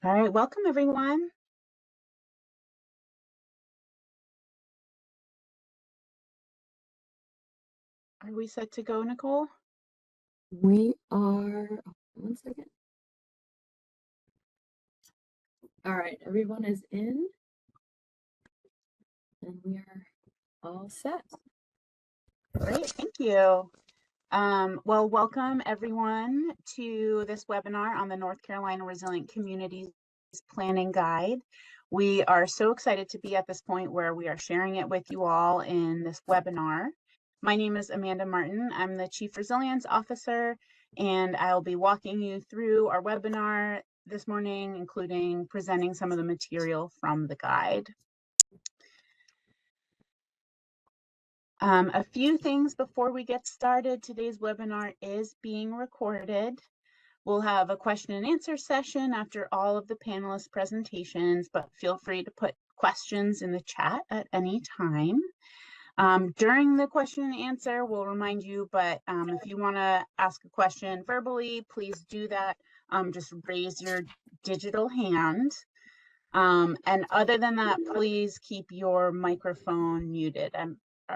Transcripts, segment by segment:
All right, welcome everyone. Are we set to go, Nicole? We are, 1 second. All right, everyone is in and we are all set. Great, thank you. Well, welcome everyone to this webinar on the North Carolina Resilient Communities Planning Guide. We are so excited to be at this point where we are sharing it with you all in this webinar. My name is Amanda Martin. I'm the Chief Resilience Officer, and I'll be walking you through our webinar this morning, including presenting some of the material from the guide. A few things before we get started. Today's webinar is being recorded. We'll have a question and answer session after all of the panelists' presentations, but feel free to put questions in the chat at any time. During the question and answer, we'll remind you, but if you want to ask a question verbally, please do that. Just raise your digital hand. And other than that, please keep your microphone muted.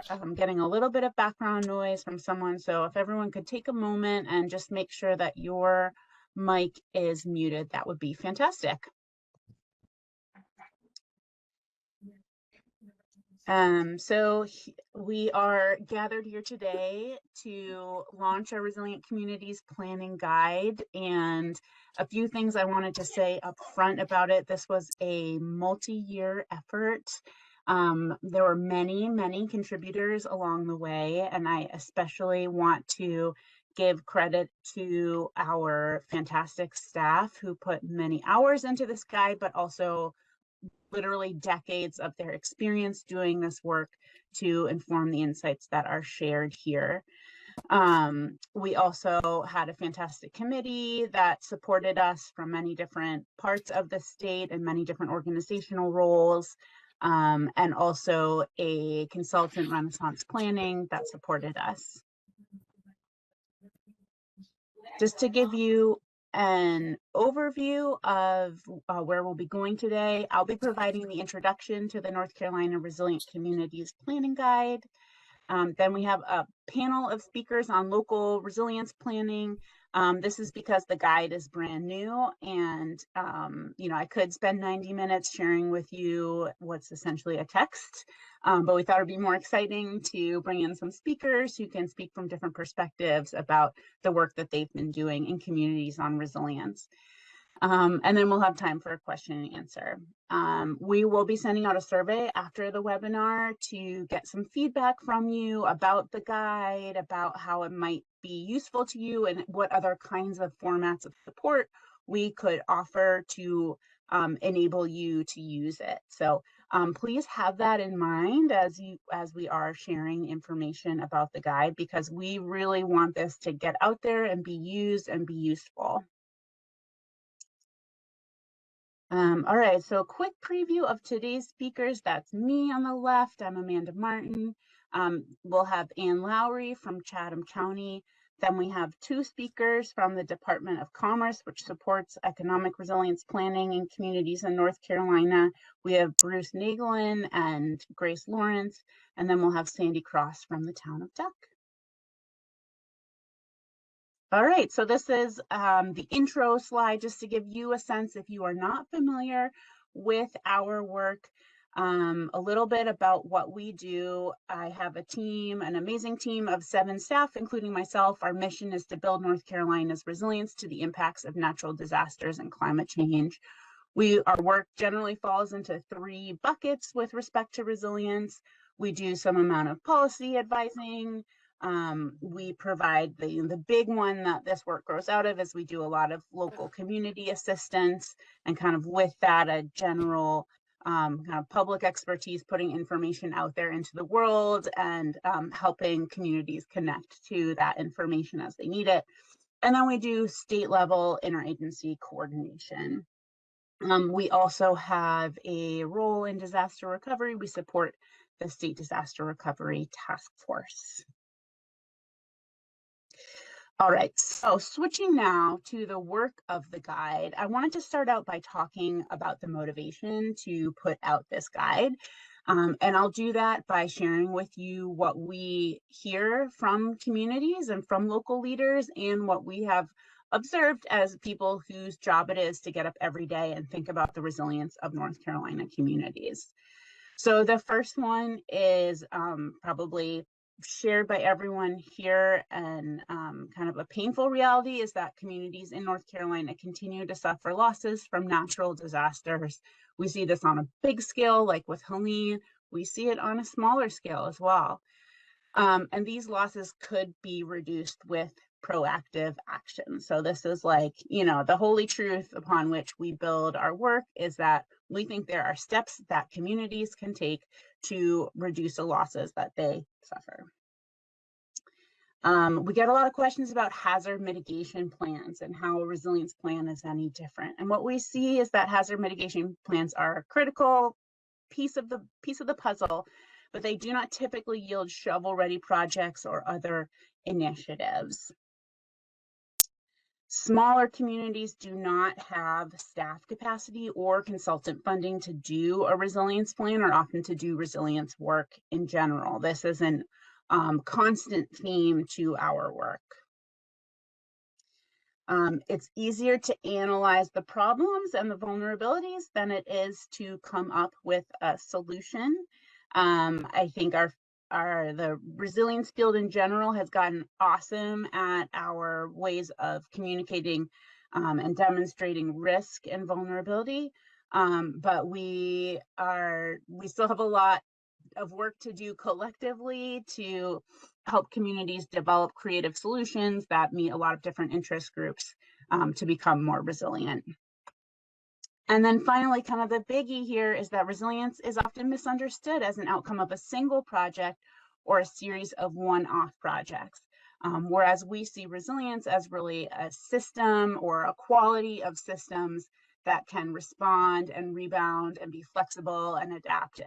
I'm getting a little bit of background noise from someone, so if everyone could take a moment and just make sure that your mic is muted, that would be fantastic. So we are gathered here today to launch our Resilient Communities Planning Guide, and a few things I wanted to say up front about it. This was a multi-year effort. There were many contributors along the way, and I especially want to give credit to our fantastic staff who put many hours into this guide, but also literally decades of their experience doing this work to inform the insights that are shared here. We also had a fantastic committee that supported us from many different parts of the state and many different organizational roles, and also a consultant, Renaissance Planning, that supported us. Just to give you an overview of where we'll be going today, I'll be providing the introduction to the North Carolina Resilient Communities Planning Guide. Then we have a panel of speakers on local resilience planning. This is because the guide is brand new, and I could spend 90 minutes sharing with you what's essentially a text, but we thought it'd be more exciting to bring in some speakers who can speak from different perspectives about the work that they've been doing in communities on resilience. And then we'll have time for a question and answer. We will be sending out a survey after the webinar to get some feedback from you about the guide, about how it might be useful to you, and what other kinds of formats of support we could offer to enable you to use it. So please have that in mind as we are sharing information about the guide, because we really want this to get out there and be used and be useful. All right, so a quick preview of today's speakers. That's me on the left. I'm Amanda Martin. We'll have Lowry from Chatham County. Then we have two speakers from the Department of Commerce, which supports economic resilience planning in communities in North Carolina. We have Bruce Naegelen and Grace Lawrence, and then we'll have Sandy Cross from the town of Duck. All right, so this is the intro slide, just to give you a sense, if you are not familiar with our work, a little bit about what we do. I have a team, an amazing team of 7 staff, including myself. Our mission is to build North Carolina's resilience to the impacts of natural disasters and climate change. Our work generally falls into 3 buckets with respect to resilience. We do some amount of policy advising. We provide the big one that this work grows out of is we do a lot of local community assistance, and kind of with that, a general kind of public expertise, putting information out there into the world and helping communities connect to that information as they need it. And then we do state level interagency coordination. We also have a role in disaster recovery. We support the State Disaster Recovery Task Force. All right, so switching now to the work of the guide, I wanted to start out by talking about the motivation to put out this guide. And I'll do that by sharing with you what we hear from communities and from local leaders and what we have observed as people whose job it is to get up every day and think about the resilience of North Carolina communities. So the first one is probably shared by everyone here, and kind of a painful reality is that communities in North Carolina continue to suffer losses from natural disasters. We see this on a big scale, like with Helene. We see it on a smaller scale as well. And these losses could be reduced with proactive action. So this is like, the holy truth upon which we build our work is that we think there are steps that communities can take to reduce the losses that they suffer. We get a lot of questions about hazard mitigation plans and how a resilience plan is any different. And what we see is that hazard mitigation plans are a critical piece of the puzzle, but they do not typically yield shovel-ready projects or other initiatives. Smaller communities do not have staff capacity or consultant funding to do a resilience plan, or often to do resilience work in general. This is an constant theme to our work. It's easier to analyze the problems and the vulnerabilities than it is to come up with a solution. I think the resilience field in general has gotten awesome at our ways of communicating and demonstrating risk and vulnerability. But we still have a lot of work to do collectively to help communities develop creative solutions that meet a lot of different interest groups to become more resilient. And then finally, kind of the biggie here is that resilience is often misunderstood as an outcome of a single project or a series of one-off projects. Whereas we see resilience as really a system or a quality of systems that can respond and rebound and be flexible and adaptive.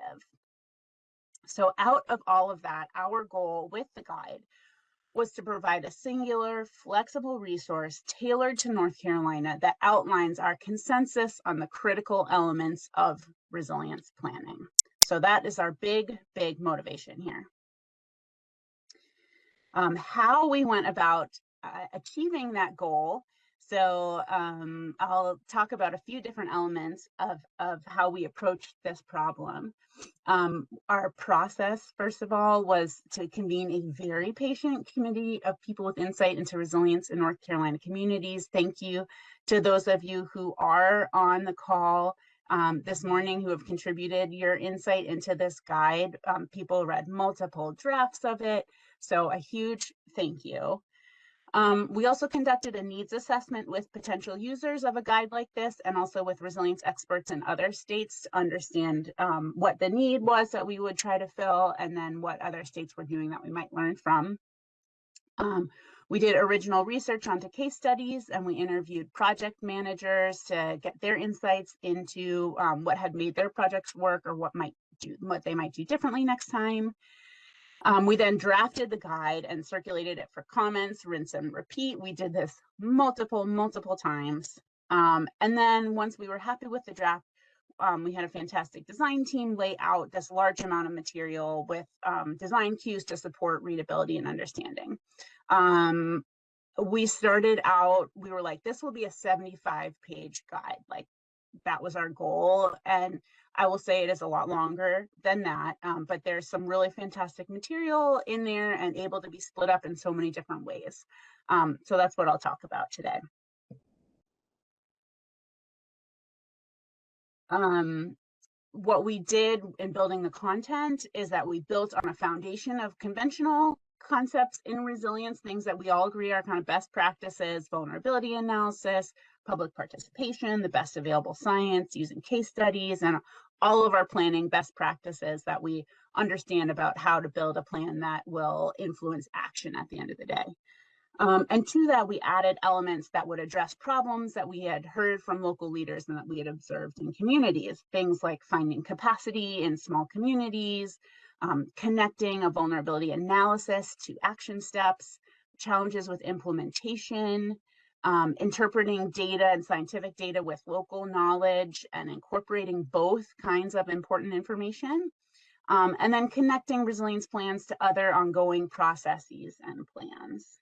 So out of all of that, our goal with the guide was to provide a singular, flexible resource tailored to North Carolina that outlines our consensus on the critical elements of resilience planning. So that is our big, big motivation here. How we went about achieving that goal. So I'll talk about a few different elements of how we approached this problem. Our process, first of all, was to convene a very patient committee of people with insight into resilience in North Carolina communities. Thank you to those of you who are on the call this morning who have contributed your insight into this guide. People read multiple drafts of it, so a huge thank you. We also conducted a needs assessment with potential users of a guide like this, and also with resilience experts in other states to understand what the need was that we would try to fill, and then what other states were doing that we might learn from. We did original research onto case studies, and we interviewed project managers to get their insights into what had made their projects work, or what they might do differently next time. We then drafted the guide and circulated it for comments, rinse and repeat. We did this multiple times. And then once we were happy with the draft, we had a fantastic design team lay out this large amount of material with design cues to support readability and understanding. We started out, we were like, this will be a 75-page guide. Like, that was our goal. And I will say it is a lot longer than that, but there's some really fantastic material in there and able to be split up in so many different ways. So that's what I'll talk about today. What we did in building the content is that we built on a foundation of conventional concepts in resilience, things that we all agree are kind of best practices: vulnerability analysis, public participation, the best available science, using case studies, and all of our planning best practices that we understand about how to build a plan that will influence action at the end of the day. And to that, we added elements that would address problems that we had heard from local leaders and that we had observed in communities. Things like finding capacity in small communities, connecting a vulnerability analysis to action steps, challenges with implementation, interpreting data and scientific data with local knowledge and incorporating both kinds of important information, and then connecting resilience plans to other ongoing processes and plans.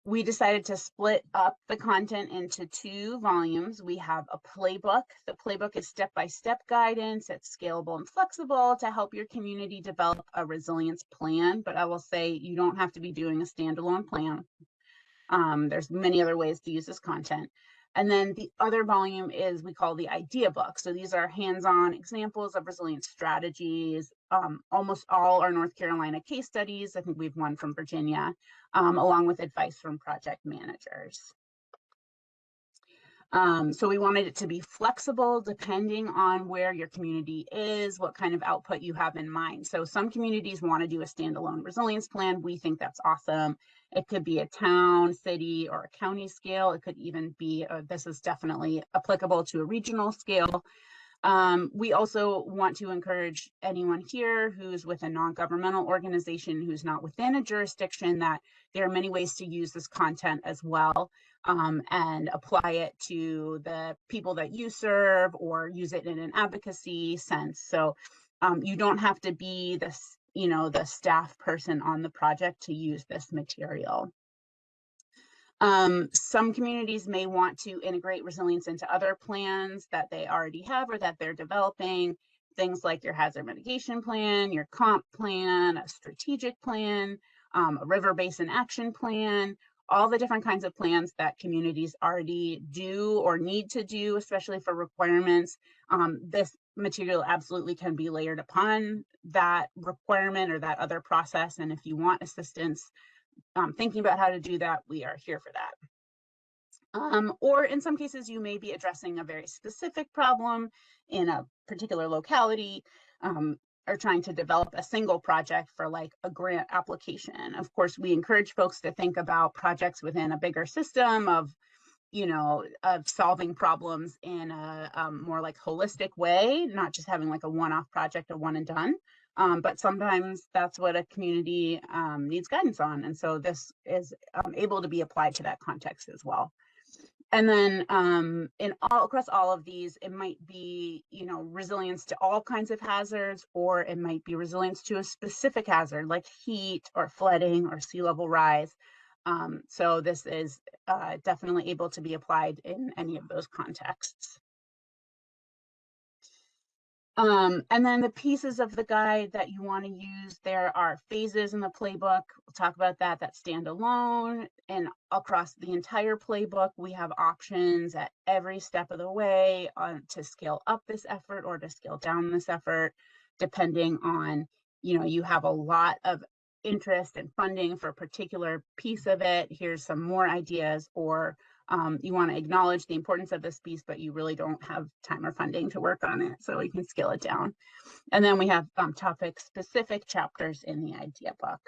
We decided to split up the content into 2 volumes. We have a playbook. The playbook is step-by-step guidance. It's scalable and flexible to help your community develop a resilience plan. But I will say you don't have to be doing a standalone plan. There's many other ways to use this content. And then the other volume is we call the idea book. So these are hands-on examples of resilience strategies. Almost all are North Carolina case studies. I think we've one from Virginia, along with advice from project managers. So we wanted it to be flexible depending on where your community is, what kind of output you have in mind. So some communities want to do a standalone resilience plan. We think that's awesome. It could be a town, city, or a county scale. It could even be, this is definitely applicable to a regional scale. We also want to encourage anyone here who's with a non-governmental organization who's not within a jurisdiction that there are many ways to use this content as well, and apply it to the people that you serve or use it in an advocacy sense. So you don't have to be this, the staff person on the project to use this material. Some communities may want to integrate resilience into other plans that they already have or that they're developing, things like your hazard mitigation plan, your comp plan, a strategic plan, a river basin action plan, all the different kinds of plans that communities already do or need to do, especially for requirements. This material absolutely can be layered upon that requirement or that other process. And if you want assistance thinking about how to do that, we are here for that. Or in some cases, you may be addressing a very specific problem in a particular locality, or trying to develop a single project for like a grant application. Of course, we encourage folks to think about projects within a bigger system of solving problems in a more like holistic way, not just having like a one-off project, a one and done. But sometimes that's what a community needs guidance on. And so this is able to be applied to that context as well. And then across all of these, it might be, resilience to all kinds of hazards, or it might be resilience to a specific hazard like heat or flooding or sea level rise. So this is definitely able to be applied in any of those contexts. And then the pieces of the guide that you want to use, there are phases in the playbook. We'll talk about that stand alone. And across the entire playbook, we have options at every step of the way to scale up this effort or to scale down this effort, depending on, you have a lot of interest and funding for a particular piece of it. Here's some more ideas, or you want to acknowledge the importance of this piece, but you really don't have time or funding to work on it, so we can scale it down. And then we have topic-specific chapters in the idea book.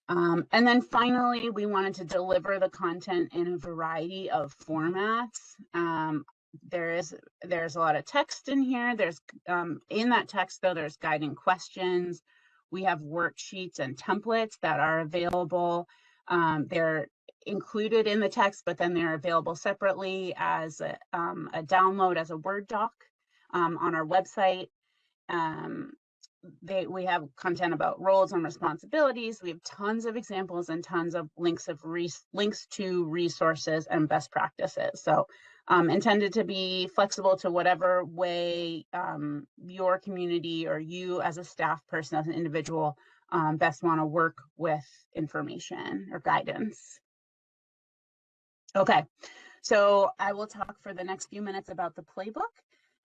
And then finally, we wanted to deliver the content in a variety of formats. There's a lot of text in here. There's in that text, though, there's guiding questions. We have worksheets and templates that are available. They're included in the text, but then they're available separately as a download as a Word doc on our website. We have content about roles and responsibilities. We have tons of examples and tons of links to resources and best practices. So intended to be flexible to whatever way your community or you as a staff person, as an individual, best want to work with information or guidance. Okay, so I will talk for the next few minutes about the playbook.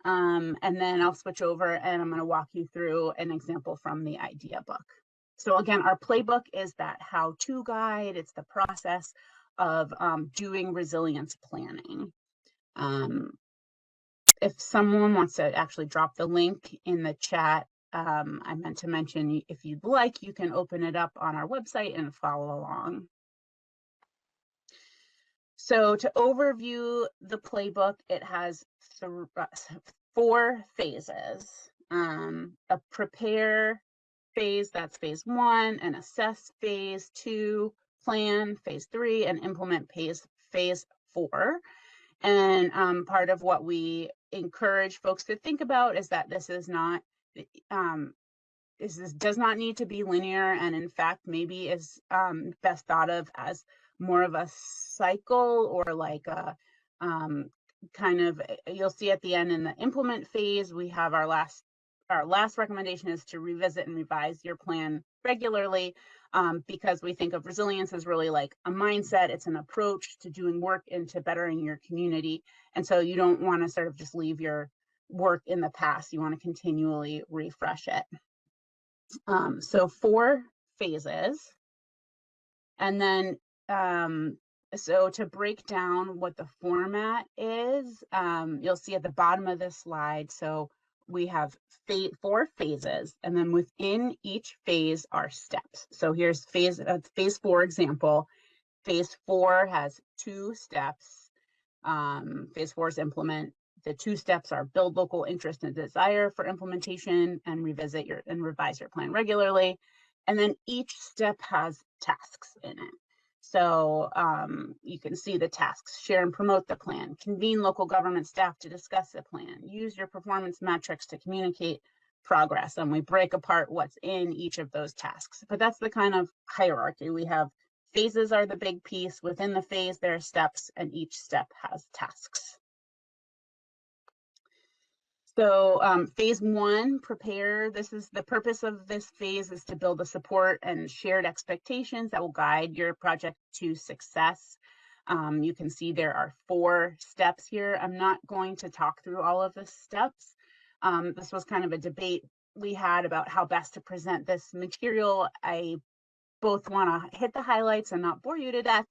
And then I'll switch over and I'm going to walk you through an example from the idea book. So again, our playbook is that how-to guide. It's the process of doing resilience planning. If someone wants to actually drop the link in the chat, I meant to mention, if you'd like, you can open it up on our website and follow along. So to overview the playbook, it has 4 phases. a prepare phase, that's phase 1, an assess phase 2, plan phase 3, and implement phase 4. And part of what we encourage folks to think about is that this is not this does not need to be linear, and in fact maybe is best thought of as more of a cycle, or like a kind of, you'll see at the end in the implement phase, we have our last recommendation is to revisit and revise your plan regularly, because we think of resilience as really like a mindset. It's an approach to doing work into bettering your community. And so you don't want to sort of just leave your work in the past. You want to continually refresh it. So 4 phases. And then, so to break down what the format is, you'll see at the bottom of this slide. So we have 4 phases, and then within each phase are steps. So here's phase 4 example. Phase 4 has 2 steps. Phase 4 is implement. The 2 steps are build local interest and desire for implementation, and revise your plan regularly. And then each step has tasks in it. So you can see the tasks: share and promote the plan, convene local government staff to discuss the plan, use your performance metrics to communicate progress. And we break apart what's in each of those tasks. But that's the kind of hierarchy. We have phases are the big piece. Within the phase, there are steps, and each step has tasks. So phase 1, prepare. This is the purpose of this phase, is to build a support and shared expectations that will guide your project to success. You can see there are 4 steps here. I'm not going to talk through all of the steps. This was kind of a debate we had about how best to present this material. I both want to hit the highlights and not bore you to death.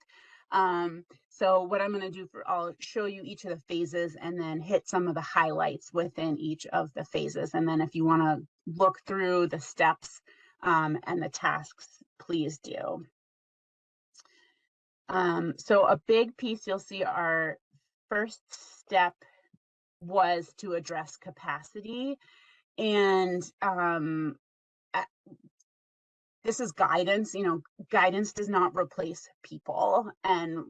So what I'm going to do, I'll show you each of the phases and then hit some of the highlights within each of the phases. And then if you want to look through the steps and the tasks, please do. So a big piece you'll see, our first step was to address capacity. And this is guidance. Guidance does not replace people. And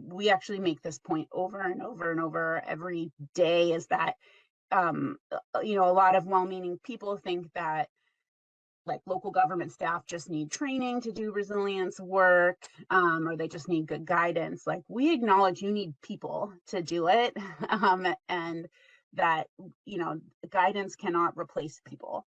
we actually make this point over and over and over every day, is that, a lot of well-meaning people think that like local government staff just need training to do resilience work, or they just need good guidance. Like, we acknowledge you need people to do it, and that, guidance cannot replace people.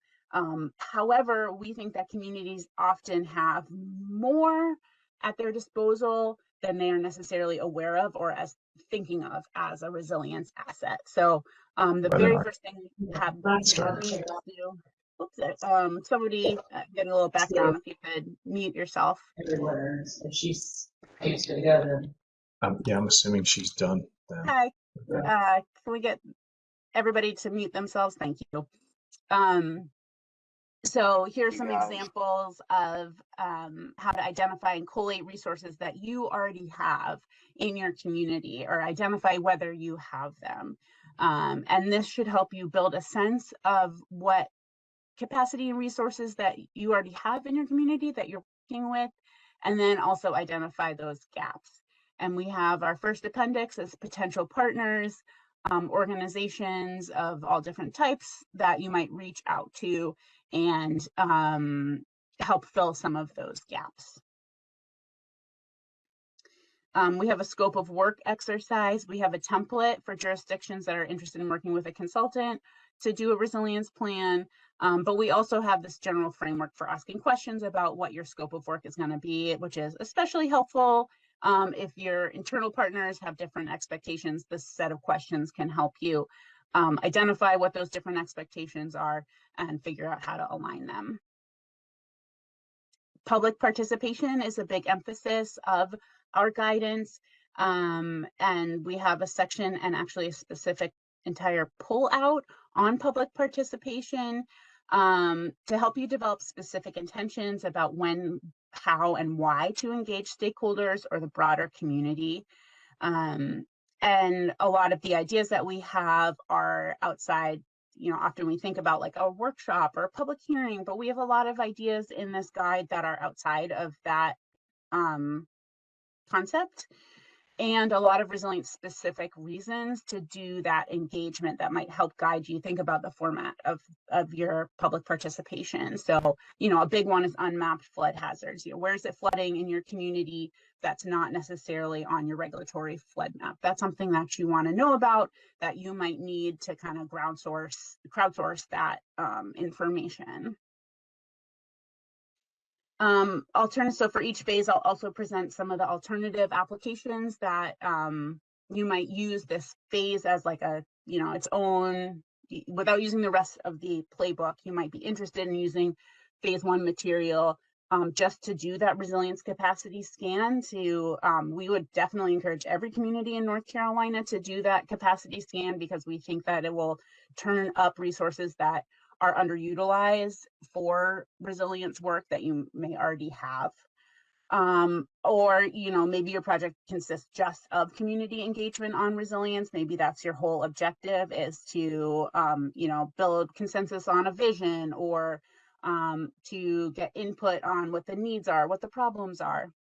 However, we think that communities often have more at their disposal than they are necessarily aware of or as thinking of as a resilience asset. So the very first thing we have to do, oops, somebody get a little background, if you could mute yourself. Everywhere, and she's pieced it together. Yeah, I'm assuming she's done then. Hi, can we get everybody to mute themselves? Thank you. So here's some examples of how to identify and collate resources that you already have in your community, or identify whether you have them. And this should help you build a sense of what capacity and resources that you already have in your community that you're working with, and then also identify those gaps. And we have our first appendix as potential partners, organizations of all different types that you might reach out to and help fill some of those gaps. We have a scope of work exercise. We have a template for jurisdictions that are interested in working with a consultant to do a resilience plan. But we also have this general framework for asking questions about what your scope of work is going to be, which is especially helpful if your internal partners have different expectations. This set of questions can help you identify what those different expectations are and figure out how to align them. Public participation is a big emphasis of our guidance, and we have a section and actually a specific entire pull out on public participation to help you develop specific intentions about when, how, and why to engage stakeholders or the broader community. And a lot of the ideas that we have are outside often we think about like a workshop or a public hearing, but we have a lot of ideas in this guide that are outside of that concept, and a lot of resilience specific reasons to do that engagement that might help guide you think about the format of your public participation. So, a big one is unmapped flood hazards. Where is it flooding in your community that's not necessarily on your regulatory flood map? That's something that you want to know about, that you might need to kind of crowdsource that information. So for each phase, I'll also present some of the alternative applications that you might use this phase as like a, its own, without using the rest of the playbook. You might be interested in using phase 1 material just to do that resilience capacity scan. We would definitely encourage every community in North Carolina to do that capacity scan, because we think that it will turn up resources that are underutilized for resilience work that you may already have. Or, maybe your project consists just of community engagement on resilience. Maybe that's your whole objective, is to, build consensus on a vision, or to get input on what the needs are, what the problems are.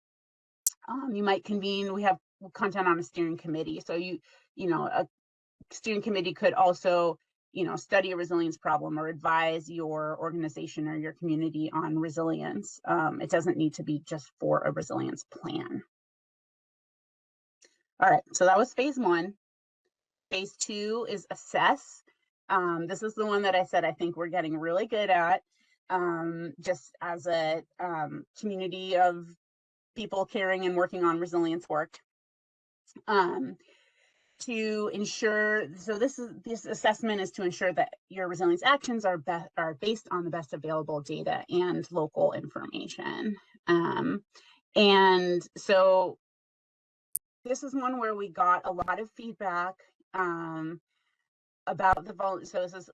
You might convene, we have content on a steering committee. So a steering committee could also study a resilience problem or advise your organization or your community on resilience. It doesn't need to be just for a resilience plan. All right, so that was phase 1. Phase 2 is assess. This is the one that I said I think we're getting really good at, just as a community of people caring and working on resilience work. To ensure, so this assessment is to ensure that your resilience actions are based on the best available data and local information. And so this is one where we got a lot of feedback about so this is,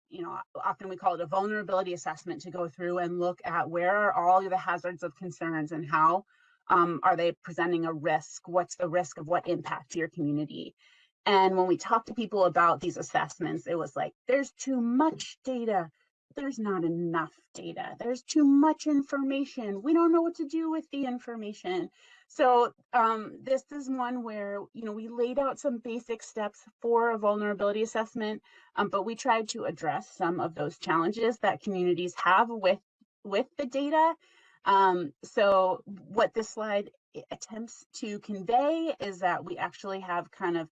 often we call it a vulnerability assessment, to go through and look at where are all the hazards of concerns and how are they presenting a risk? What's the risk of what impact to your community? And when we talk to people about these assessments, it was like, there's too much data. There's not enough data. There's too much information. We don't know what to do with the information. So this is one where, we laid out some basic steps for a vulnerability assessment, but we tried to address some of those challenges that communities have with the data. So what this slide attempts to convey is that we actually have kind of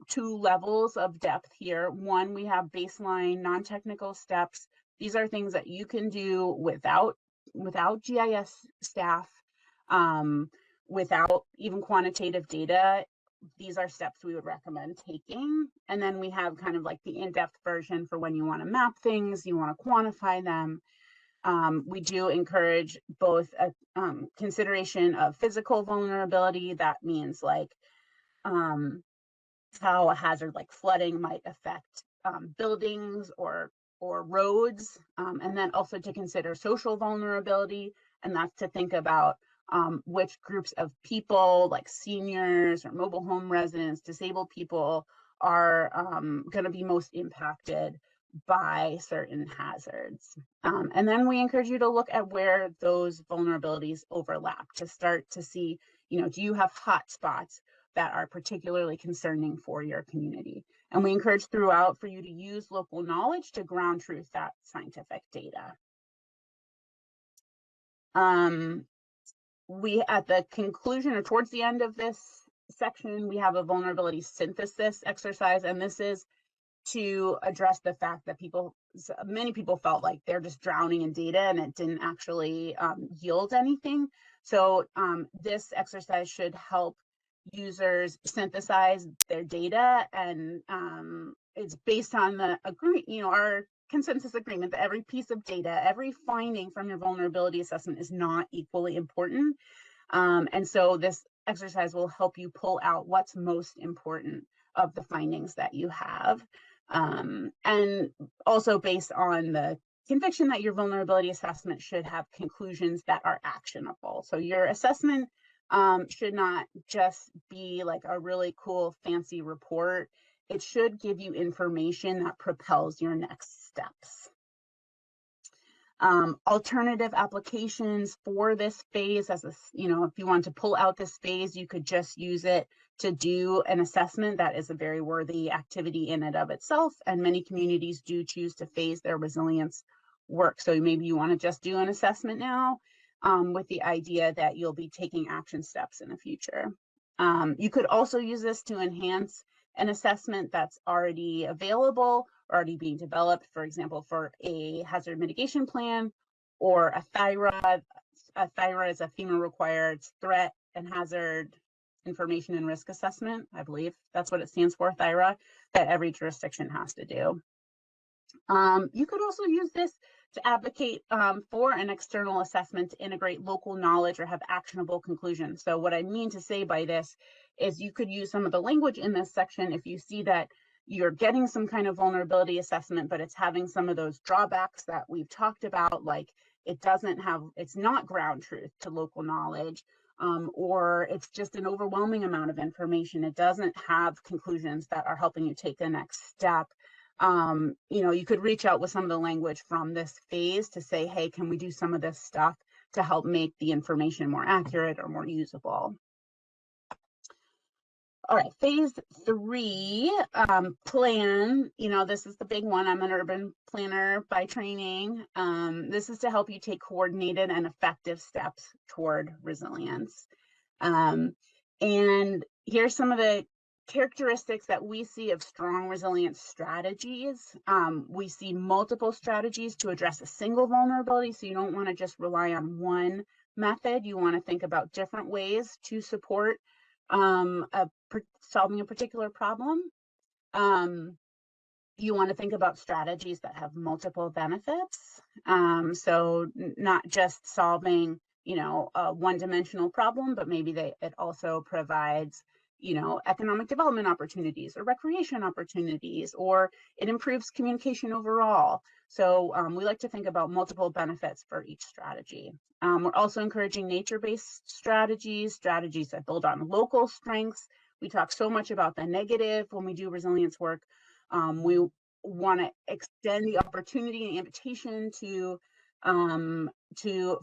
2 levels of depth here. One, we have baseline non-technical steps. These are things that you can do without GIS staff, without even quantitative data. These are steps we would recommend taking. And then we have kind of like the in-depth version for when you want to map things, you want to quantify them. We do encourage both a consideration of physical vulnerability. That means like how a hazard like flooding might affect buildings or roads, and then also to consider social vulnerability, and that's to think about which groups of people, like seniors or mobile home residents, disabled people, are going to be most impacted by certain hazards. And then we encourage you to look at where those vulnerabilities overlap, to start to see, do you have hot spots that are particularly concerning for your community? And we encourage throughout for you to use local knowledge to ground truth that scientific data. We, at the conclusion or towards the end of this section, we have a vulnerability synthesis exercise, and this is to address the fact that many people felt like they're just drowning in data and it didn't actually yield anything. So this exercise should help users synthesize their data, and it's based on the our consensus agreement that every piece of data, every finding from your vulnerability assessment is not equally important. And so this exercise will help you pull out what's most important of the findings that you have. And also based on the conviction that your vulnerability assessment should have conclusions that are actionable. So your assessment should not just be like a really cool, fancy report. it should give you information that propels your next steps. Alternative applications for this phase, as a, if you want to pull out this phase, you could just use it to do an assessment. That is a very worthy activity in and of itself, and many communities do choose to phase their resilience work. So maybe you want to just do an assessment now with the idea that you'll be taking action steps in the future. You could also use this to enhance an assessment that's already available, already being developed, for example, for a hazard mitigation plan or a THIRA. A THIRA is a FEMA required threat and hazard information and risk assessment. I believe that's what it stands for, THIRA, that every jurisdiction has to do. You could also use this to advocate for an external assessment to integrate local knowledge or have actionable conclusions. So what I mean to say by this is you could use some of the language in this section if you see that you're getting some kind of vulnerability assessment, but it's having some of those drawbacks that we've talked about, like it's not ground truth to local knowledge, or it's just an overwhelming amount of information. It doesn't have conclusions that are helping you take the next step. You could reach out with some of the language from this phase to say, hey, can we do some of this stuff to help make the information more accurate or more usable? All right, phase 3, plan. This is the big one. I'm an urban planner by training. This is to help you take coordinated and effective steps toward resilience. And here's some of the characteristics that we see of strong resilience strategies. We see multiple strategies to address a single vulnerability. So you don't want to just rely on one method. You want to think about different ways to support solving a particular problem. You want to think about strategies that have multiple benefits. So not just solving, a one-dimensional problem, but maybe it also provides, economic development opportunities or recreation opportunities, or it improves communication overall. So we like to think about multiple benefits for each strategy. We're also encouraging nature-based strategies that build on local strengths. We talk so much about the negative when we do resilience work. We want to extend the opportunity and invitation to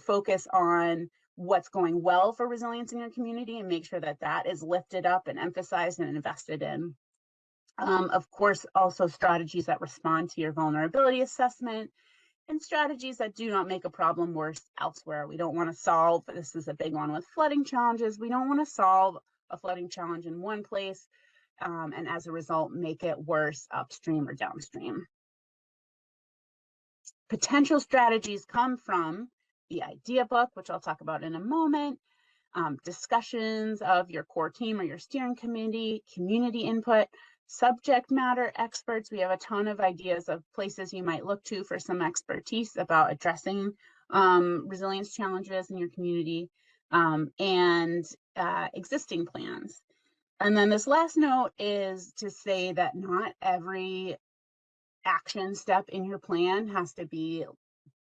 focus on what's going well for resilience in your community and make sure that that is lifted up and emphasized and invested in. Of course, also strategies that respond to your vulnerability assessment and strategies that do not make a problem worse elsewhere. We don't want to solve, this is a big one with flooding challenges, we don't want to solve a flooding challenge in one place and as a result make it worse upstream or downstream. Potential strategies come from the idea book, which I'll talk about in a moment, discussions of your core team or your steering committee, community input, subject matter experts. We have a ton of ideas of places you might look to for some expertise about addressing resilience challenges in your community, and existing plans. And then this last note is to say that not every action step in your plan has to be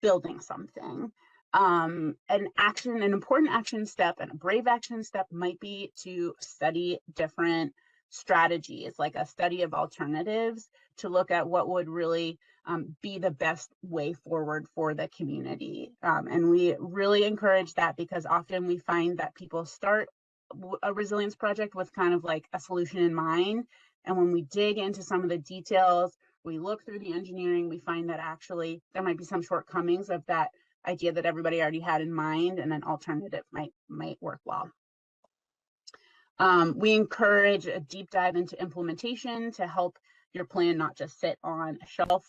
building something. An important action step and a brave action step might be to study different strategies, like a study of alternatives to look at what would really be the best way forward for the community. And we really encourage that because often we find that people start a resilience project with kind of like a solution in mind. And when we dig into some of the details, we look through the engineering, we find that actually there might be some shortcomings of that idea that everybody already had in mind, and an alternative might work well. We encourage a deep dive into implementation to help your plan not just sit on a shelf.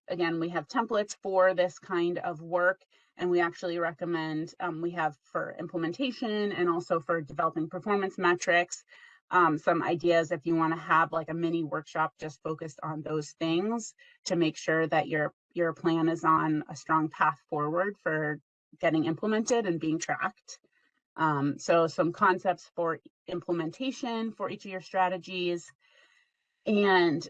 Again, we have templates for this kind of work, and we actually recommend we have for implementation and also for developing performance metrics, some ideas if you want to have like a mini workshop just focused on those things to make sure that your plan is on a strong path forward for getting implemented and being tracked. So some concepts for implementation for each of your strategies, and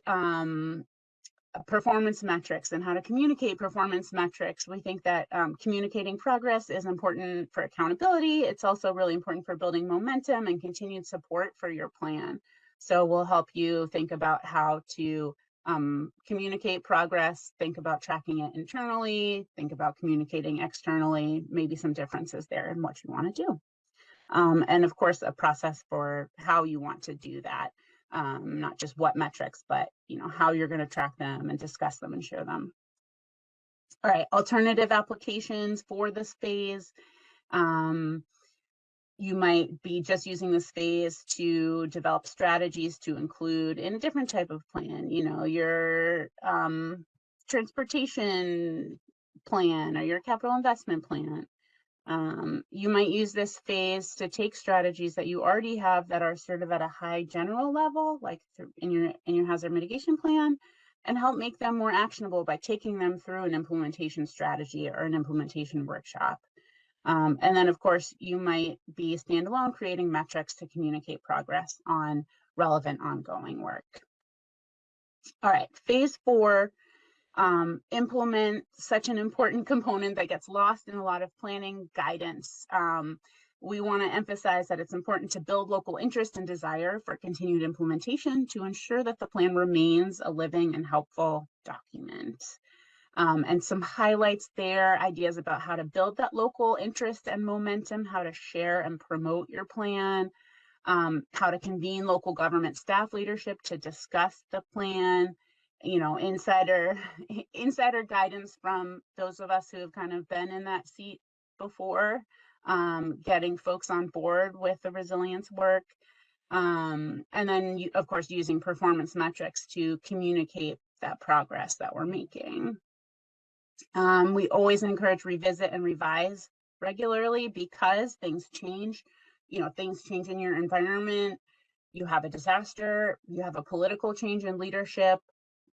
performance metrics and how to communicate performance metrics. We think that communicating progress is important for accountability. It's also really important for building momentum and continued support for your plan. So we'll help you think about how to communicate progress, think about tracking it internally, think about communicating externally, maybe some differences there in what you want to do. And of course, a process for how you want to do that, not just what metrics, but how you're going to track them and discuss them and share them. All right, alternative applications for this phase. You might be just using this phase to develop strategies to include in a different type of plan, your transportation plan or your capital investment plan. You might use this phase to take strategies that you already have that are sort of at a high general level, like in your hazard mitigation plan, and help make them more actionable by taking them through an implementation strategy or an implementation workshop. And then, of course, you might be standalone, creating metrics to communicate progress on relevant ongoing work. All right, phase 4, implement such an important component that gets lost in a lot of planning guidance. We want to emphasize that it's important to build local interest and desire for continued implementation to ensure that the plan remains a living and helpful document. And some highlights there, ideas about how to build that local interest and momentum, how to share and promote your plan, how to convene local government staff leadership to discuss the plan, insider guidance from those of us who have kind of been in that seat before, getting folks on board with the resilience work. And then, of course, using performance metrics to communicate that progress that we're making. We always encourage revisit and revise regularly because things change. Things change in your environment. You have a disaster, you have a political change in leadership.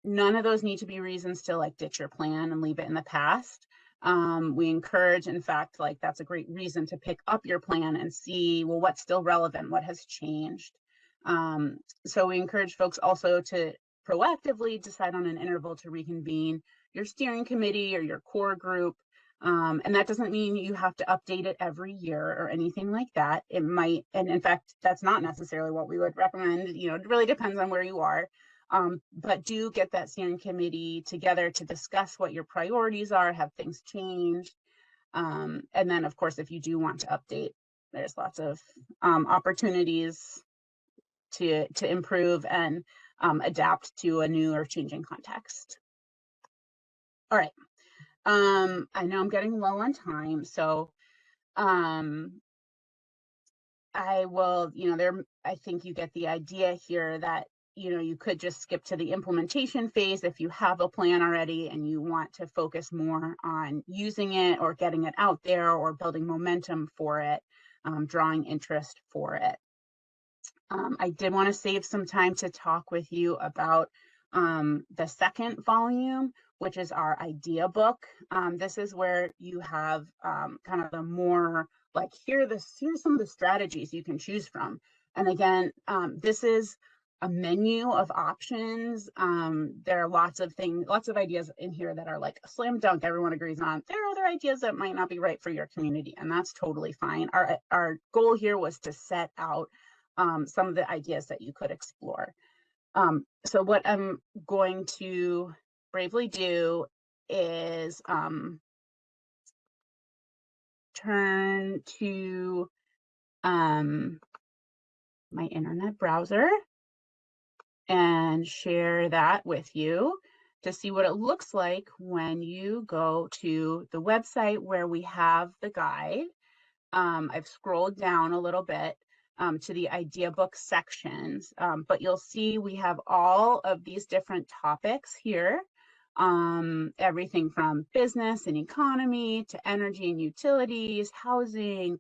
None of those need to be reasons to ditch your plan and leave it in the past. We encourage, in fact, that's a great reason to pick up your plan and see, well, what's still relevant, what has changed. So we encourage folks also to proactively decide on an interval to reconvene your steering committee or your core group. And that doesn't mean you have to update it every year or anything like that. It might, and in fact, that's not necessarily what we would recommend. It really depends on where you are. But do get that steering committee together to discuss what your priorities are, have things changed. And then, of course, if you do want to update, there's lots of opportunities to improve and adapt to a new or changing context. All right. I know I'm getting low on time, so I will, I think you get the idea here that, you could just skip to the implementation phase if you have a plan already and you want to focus more on using it or getting it out there or building momentum for it, drawing interest for it. I did want to save some time to talk with you about the second volume, which is our idea book. This is where you have kind of the more here's some of the strategies you can choose from. And again, this is a menu of options. There are lots of ideas in here that are like a slam dunk, everyone agrees on. There are other ideas that might not be right for your community, and that's totally fine. Our goal here was to set out some of the ideas that you could explore. So what I'm going to bravely do is turn to my internet browser and share that with you to see what it looks like when you go to the website where we have the guide. I've scrolled down a little bit to the idea book sections, but you'll see we have all of these different topics here, everything from business and economy to energy and utilities, housing,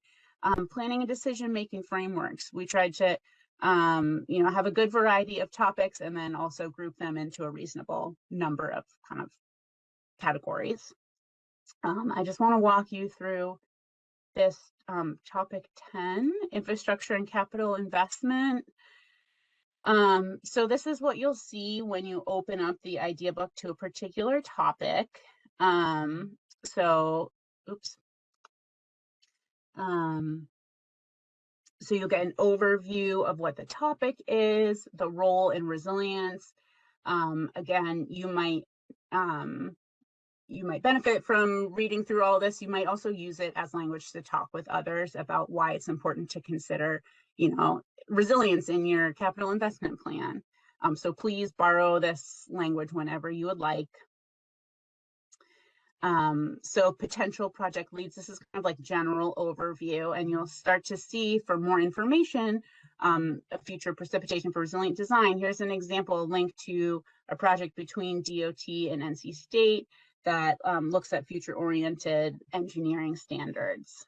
planning and decision-making frameworks. We tried to have a good variety of topics and then also group them into a reasonable number of kind of categories. I just want to walk you through this topic 10, infrastructure and capital investment. So this is what you'll see when you open up the idea book to a particular topic. So So you'll get an overview of what the topic is, the role in resilience. Again, you might benefit from reading through all this. You might also use it as language to talk with others about why it's important to consider, resilience in your capital investment plan. So please borrow this language whenever you would like. So potential project leads, this is kind of like general overview, and you'll start to see for more information, a future precipitation for resilient design. Here's an example, a link to a project between DOT and NC State that looks at future-oriented engineering standards.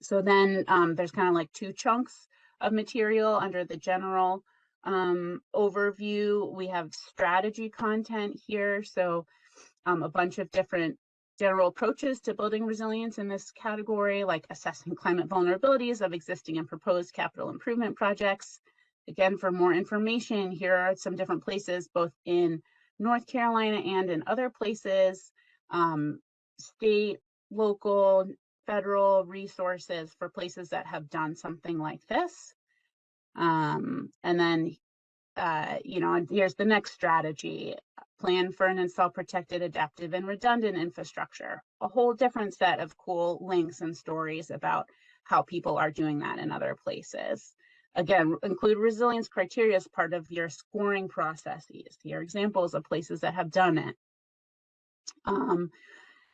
So then there's kind of like two chunks of material under the general overview. We have strategy content here. So a bunch of different general approaches to building resilience in this category, like assessing climate vulnerabilities of existing and proposed capital improvement projects. Again, for more information, here are some different places, both in North Carolina and in other places, state, local, federal resources for places that have done something like this. And then, and here's the next strategy: plan for and install protected, adaptive, and redundant infrastructure. A whole different set of cool links and stories about how people are doing that in other places. Again, include resilience criteria as part of your scoring processes. Here are examples of places that have done it.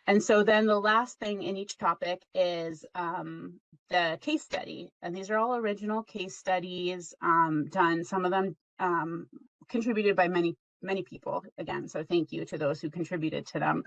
And so then the last thing in each topic is the case study. And these are all original case studies done, some of them contributed by many people, again, so thank you to those who contributed to them.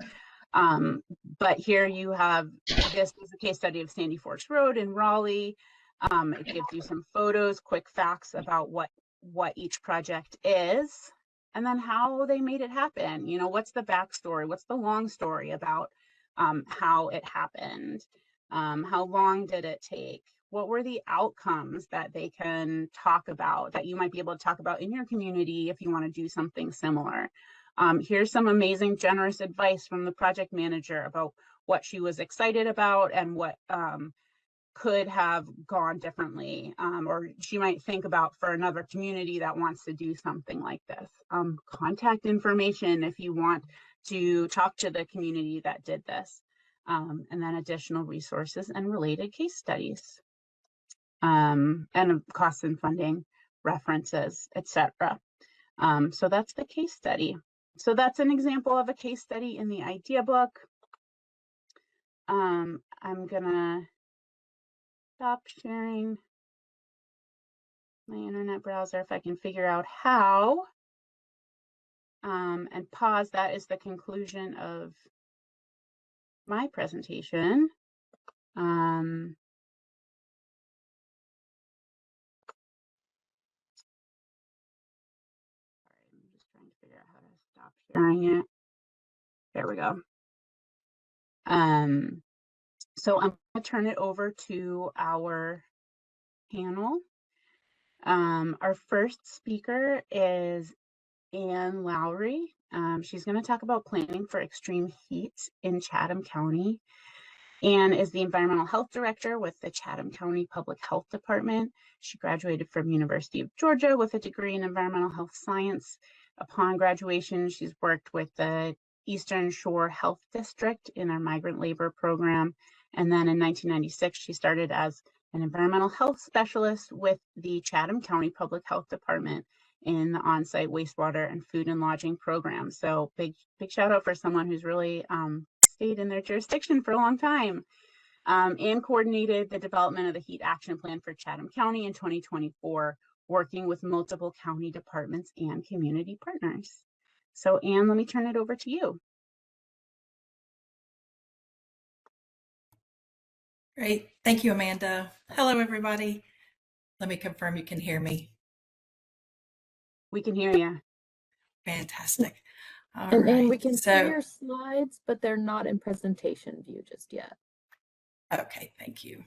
But here you have, this is a case study of Sandy Forks Road in Raleigh. It gives you some photos, quick facts about what each project is, and then how they made it happen. What's the backstory? What's the long story about how it happened? How long did it take? What were the outcomes that they can talk about, that you might be able to talk about in your community if you want to do something similar? Here's some amazing, generous advice from the project manager about what she was excited about and what could have gone differently, or she might think about for another community that wants to do something like this. Contact information if you want to talk to the community that did this, and then additional resources and related case studies, and costs and funding references, etc. So that's the case study. So that's an example of a case study in the idea book. I'm gonna stop sharing my internet browser if I can figure out how, and pause. That is the conclusion of my presentation. I'm just trying to figure out how to stop sharing it. There we go. So I'm going to turn it over to our panel. Our first speaker is Lowry. She's going to talk about planning for extreme heat in Chatham County. Anne is the Environmental Health Director with the Chatham County Public Health Department. She graduated from University of Georgia with a degree in Environmental Health Science. Upon graduation, she's worked with the Eastern Shore Health District in their migrant labor program. And then in 1996, she started as an environmental health specialist with the Chatham County Public Health Department in the on-site wastewater and food and lodging program. So big shout out for someone who's really stayed in their jurisdiction for a long time. And coordinated the development of the heat action plan for Chatham County in 2024, working with multiple county departments and community partners. So Anne, let me turn it over to you. Great. Thank you, Amanda. Hello, everybody. Let me confirm you can hear me. We can hear you. Fantastic. All And right. we can see your slides, but they're not in presentation view just yet. Okay, thank you.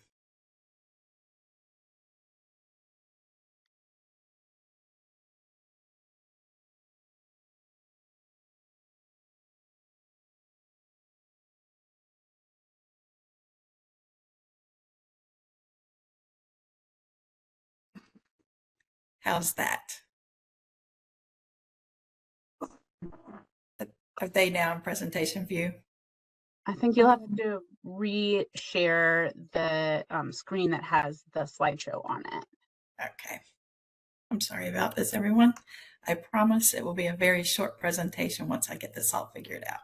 How's that? Are they now in presentation view? I think you'll have to re-share the screen that has the slideshow on it. Okay. I'm sorry about this, everyone. I promise it will be a very short presentation once I get this all figured out.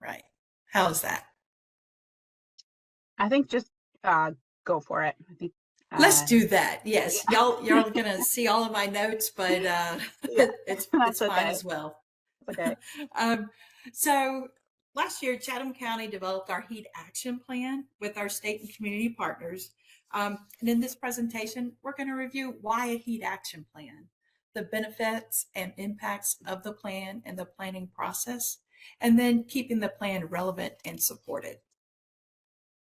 Right. How's that? I think just go for it. I think Let's do that. Yes. yeah. Y'all gonna see all of my notes, but Yeah, it's that's fine okay. as well. Okay. So last year, Chatham County developed our heat action plan with our state and community partners. And in this presentation, we're going to review why a heat action plan, the benefits and impacts of the plan and the planning process, and then keeping the plan relevant and supported.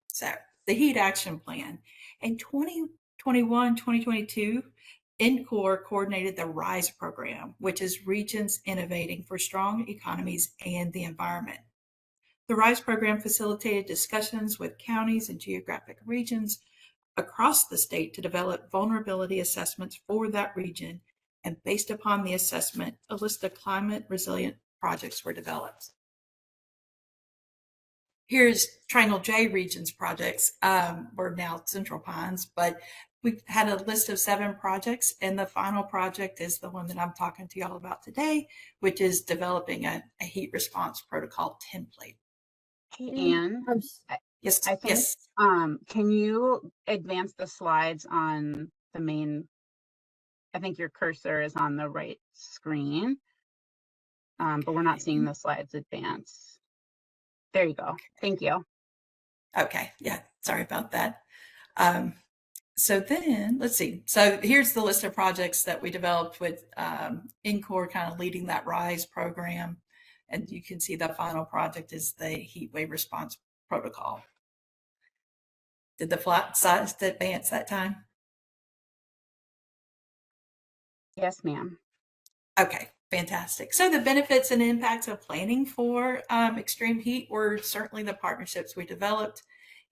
So the heat action plan. In 2021-2022, NCORE coordinated the RISE program, which is Regions Innovating for Strong Economies and the Environment. The RISE program facilitated discussions with counties and geographic regions across the state to develop vulnerability assessments for that region, and based upon the assessment, a list of climate resilient projects were developed. Here's Triangle J region's projects. We're now Central Pines, but we had a list of 7 projects, and the final project is the one that I'm talking to y'all about today, which is developing a heat response protocol template. Hey, Anne, Yes, I think yes. can you advance the slides on the main? I think your cursor is on the right screen, but we're not seeing the slides advance. There you go. Thank you. Okay, yeah, sorry about that. So then, let's see. So here's the list of projects that we developed with NCORE kind of leading that RISE program. And you can see the final project is the heat wave response protocol. Did the flat size advance that time? Yes, ma'am. Okay, fantastic. So the benefits and impacts of planning for extreme heat were certainly the partnerships we developed.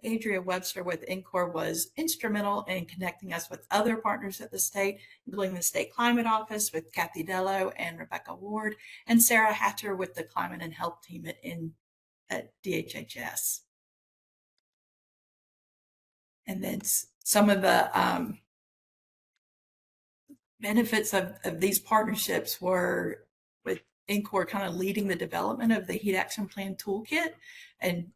Andrea Webster with NCORE was instrumental in connecting us with other partners at the state, including the State Climate Office with Kathy Dello and Rebecca Ward, and Sarah Hatcher with the Climate and Health team at DHHS. And then some of the benefits of these partnerships were with NCORE kind of leading the development of the Heat Action Plan Toolkit, and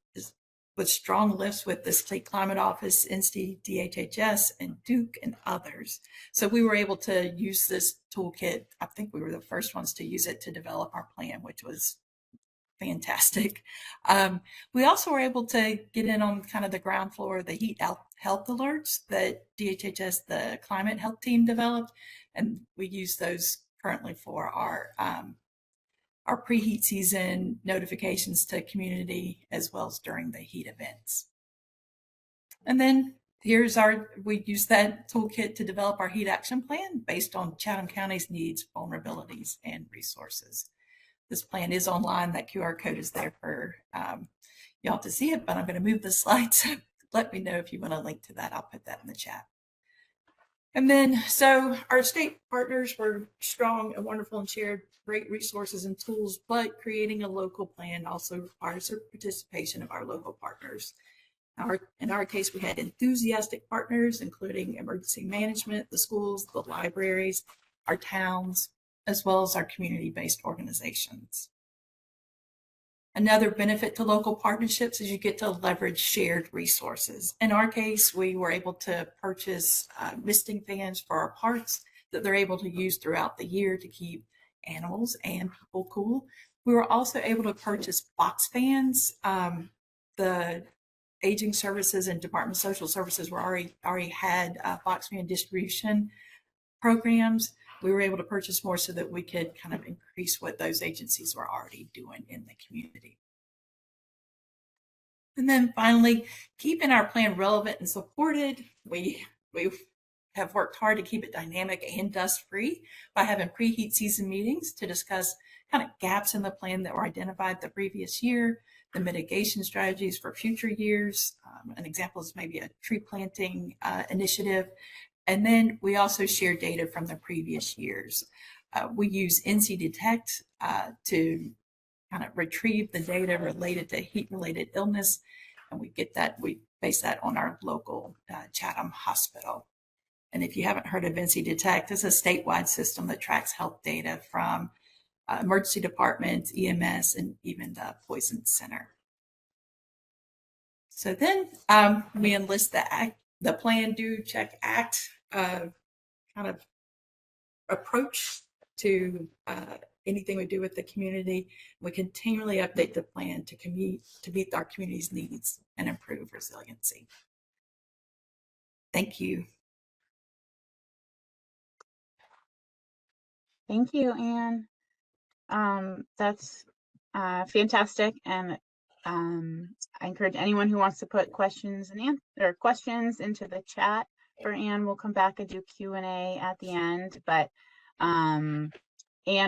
with strong lifts with the State Climate Office, INSTI, DHHS, and Duke, and others. So we were able to use this toolkit. I think we were the first ones to use it to develop our plan, which was fantastic. We also were able to get in on kind of the ground floor of the heat health alerts that DHHS, the climate health team, developed, and we use those currently for our preheat season notifications to community as well as during the heat events. And then we use that toolkit to develop our heat action plan based on Chatham County's needs, vulnerabilities, and resources. This plan is online. That QR code is there for y'all to see it, but I'm going to move the slides. So let me know if you want a link to that. I'll put that in the chat. And then, so our state partners were strong and wonderful and shared great resources and tools, but creating a local plan also requires the participation of our local partners. In our case, we had enthusiastic partners, including emergency management, the schools, the libraries, our towns, as well as our community-based organizations. Another benefit to local partnerships is you get to leverage shared resources. In our case, we were able to purchase misting fans for our parks that they're able to use throughout the year to keep animals and people cool. We were also able to purchase box fans. The Aging Services and Department of Social Services were already had box fan distribution programs. We were able to purchase more so that we could kind of increase what those agencies were already doing in the community. And then finally, keeping our plan relevant and supported, we have worked hard to keep it dynamic and dust-free by having preheat season meetings to discuss kind of gaps in the plan that were identified the previous year, the mitigation strategies for future years. An example is maybe a tree planting initiative. And then we also share data from the previous years. We use NC Detect to kind of retrieve the data related to heat-related illness, and we base that on our local Chatham hospital. And if you haven't heard of NC Detect, it's a statewide system that tracks health data from emergency departments, EMS, and even the Poison Center. So then we enlist the Plan, Do, Check, Act kind of approach to anything we do with the community. We continually update the plan to meet our community's needs and improve resiliency. Thank you. Thank you, Anne. That's fantastic, and I encourage anyone who wants to put questions questions into the chat for Anne. We'll come back and do Q&A at the end, but Anne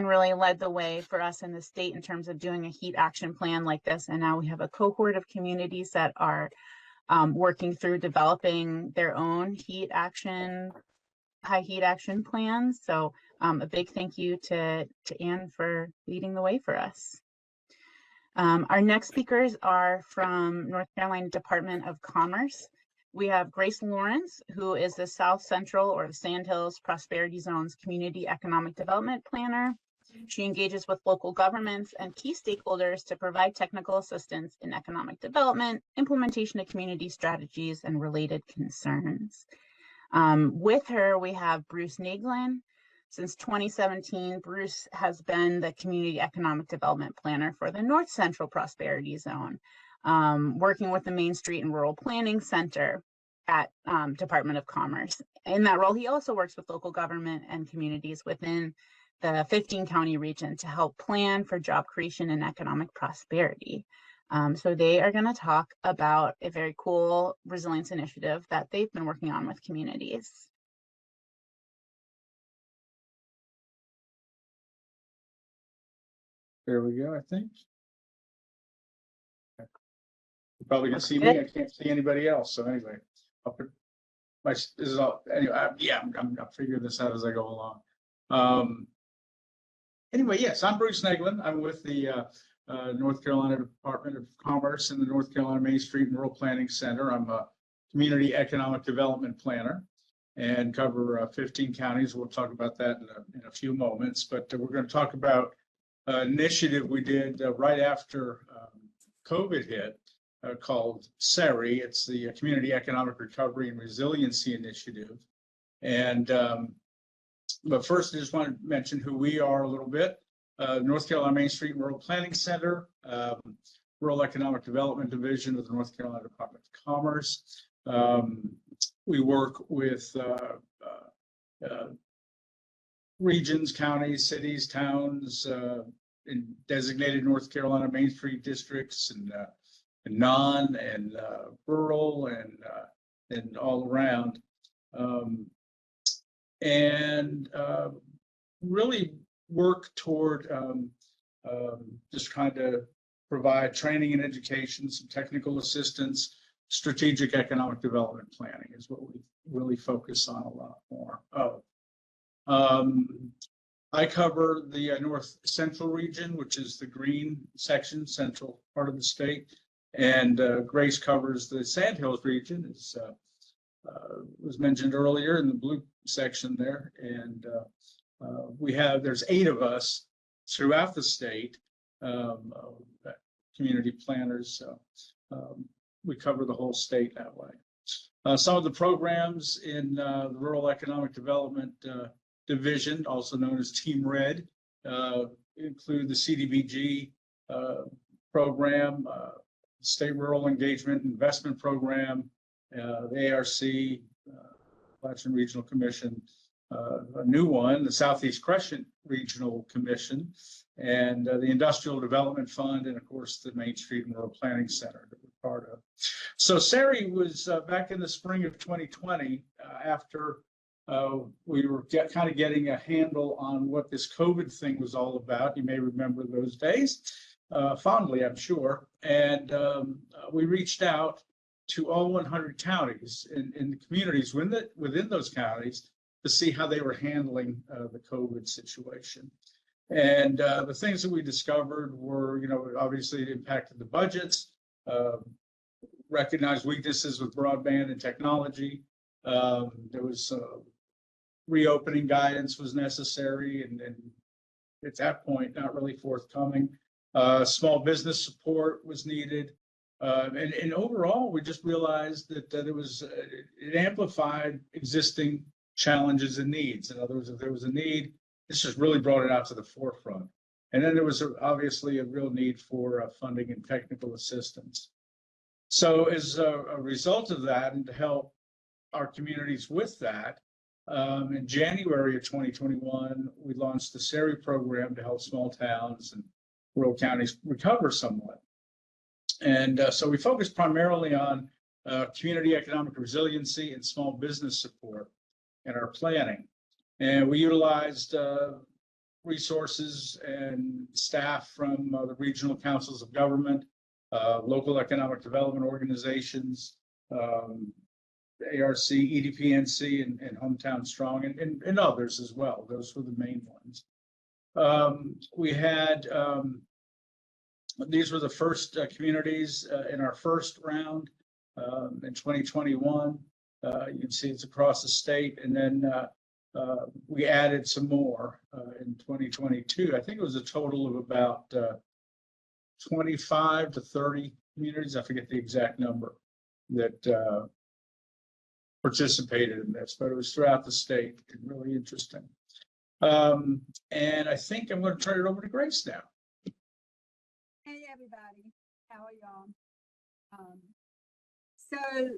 really led the way for us in the state in terms of doing a heat action plan like this, and now we have a cohort of communities that are working through developing their own high heat action plans. So a big thank you to Anne for leading the way for us. Our next speakers are from North Carolina Department of Commerce. We have Grace Lawrence, who is the South Central or the Sandhills Prosperity Zone's Community Economic Development Planner. She engages with local governments and key stakeholders to provide technical assistance in economic development, implementation of community strategies, and related concerns. With her, we have Bruce Naegelen. Since 2017, Bruce has been the Community Economic Development Planner for the North Central Prosperity Zone, working with the Main Street and Rural Planning Center at Department of Commerce. In that role, he also works with local government and communities within the 15-county region to help plan for job creation and economic prosperity. So they are going to talk about a very cool resilience initiative that they've been working on with communities. There we go, I think. You probably can see me. I can't see anybody else. So anyway, I'll put this is all anyway. I'm figuring this out as I go along. Anyway, yes, I'm Bruce Naegelen. I'm with the North Carolina Department of Commerce and the North Carolina Main Street and Rural Planning Center. I'm a community economic development planner and cover 15 counties. We'll talk about that in a few moments, but we're going to talk about an initiative we did right after COVID hit called CERI. It's the Community Economic Recovery and Resiliency Initiative. And but first, I just want to mention who we are a little bit. North Carolina Main Street and Rural Planning Center, Rural Economic Development Division of the North Carolina Department of Commerce. We work with regions, counties, cities, towns, in designated North Carolina Main Street districts and non and rural and all around. And really work toward just kind of provide training and education, some technical assistance, strategic economic development planning is what we really focus on a lot more of. I cover the North Central region, which is the green section, central part of the state, and Grace covers the Sandhills region, as was mentioned earlier in the blue section there. And there's 8 of us throughout the state, community planners. So we cover the whole state that way. Some of the programs in the Rural Economic Development Division, also known as Team Red, include the CDBG program, State Rural Engagement Investment Program, the ARC, Appalachian Regional Commission, a new one, the Southeast Crescent Regional Commission, and the Industrial Development Fund, and of course the Main Street and Rural Planning Center that we're part of. So CERI was back in the spring of 2020, after we were kind of getting a handle on what this COVID thing was all about. You may remember those days fondly, I'm sure. And we reached out to all 100 counties in the communities within those counties to see how they were handling the COVID situation. And the things that we discovered were, obviously it impacted the budgets, recognized weaknesses with broadband and technology. There was reopening guidance was necessary, and at that point, not really forthcoming. Small business support was needed. And overall, we just realized that it amplified existing challenges and needs. In other words, if there was a need, this just really brought it out to the forefront. And then there was obviously a real need for funding and technical assistance. So as a result of that, and to help our communities with that, in January of 2021, we launched the SERI program to help small towns and rural counties recover somewhat. And so we focused primarily on community economic resiliency and small business support in our planning. And we utilized resources and staff from the regional councils of government, local economic development organizations, ARC, EDPNC, and Hometown Strong, and others as well. Those were the main ones. We had, these were the first communities in our first round in 2021. You can see it's across the state. And then we added some more in 2022. I think it was a total of about 25 to 30 communities. I forget the exact number that participated in this, but it was throughout the state. Really interesting. And I think I'm going to turn it over to Grace now. Hey everybody, how are y'all? So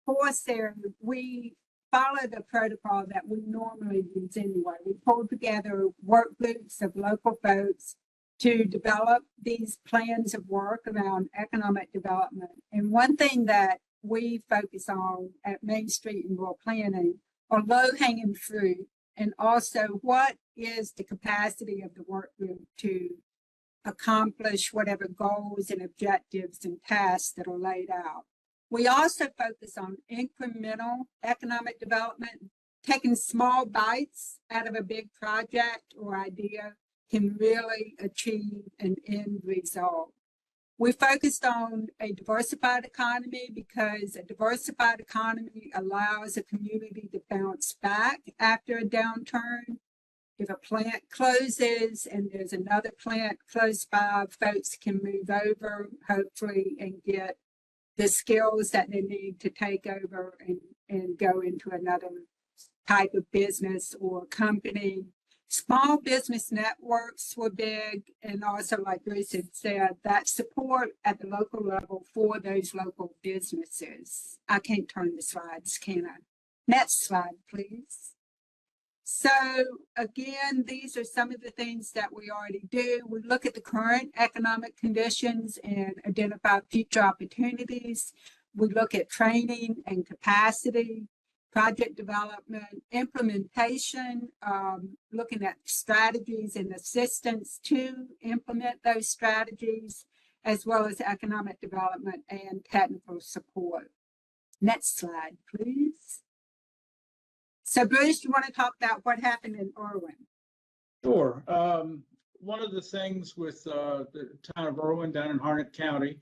for SERI, we follow the protocol that we normally use anyway. We pulled together work groups of local folks to develop these plans of work around economic development. And one thing that we focus on at Main Street and Rural Planning are low-hanging fruit, and also what is the capacity of the work group to accomplish whatever goals and objectives and tasks that are laid out. We also focus on incremental economic development. Taking small bites out of a big project or idea can really achieve an end result. We focused on a diversified economy because a diversified economy allows a community to bounce back after a downturn. If a plant closes and there's another plant close by, folks can move over, hopefully, and get the skills that they need to take over and go into another type of business or company. Small business networks were big, and also, like Bruce had said, that support at the local level for those local businesses. I can't turn the slides, can I? Next slide, please. So again, these are some of the things that we already do. We look at the current economic conditions and identify future opportunities. We look at training and capacity, project development, implementation, looking at strategies and assistance to implement those strategies, as well as economic development and technical support. Next slide, please. So Bruce, you want to talk about what happened in Irwin? Sure. One of the things with the town of Irwin down in Harnett County,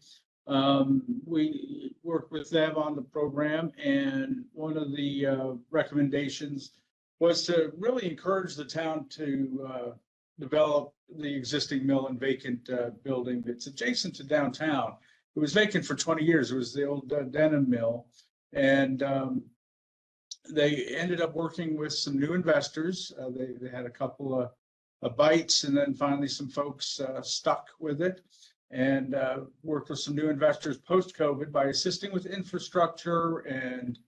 we worked with them on the program, and one of the recommendations was to really encourage the town to develop the existing mill and vacant building that's adjacent to downtown. It was vacant for 20 years. It was the old Denham mill, and they ended up working with some new investors. They had a couple of bites, and then finally some folks stuck with it, and worked with some new investors post-COVID by assisting with infrastructure and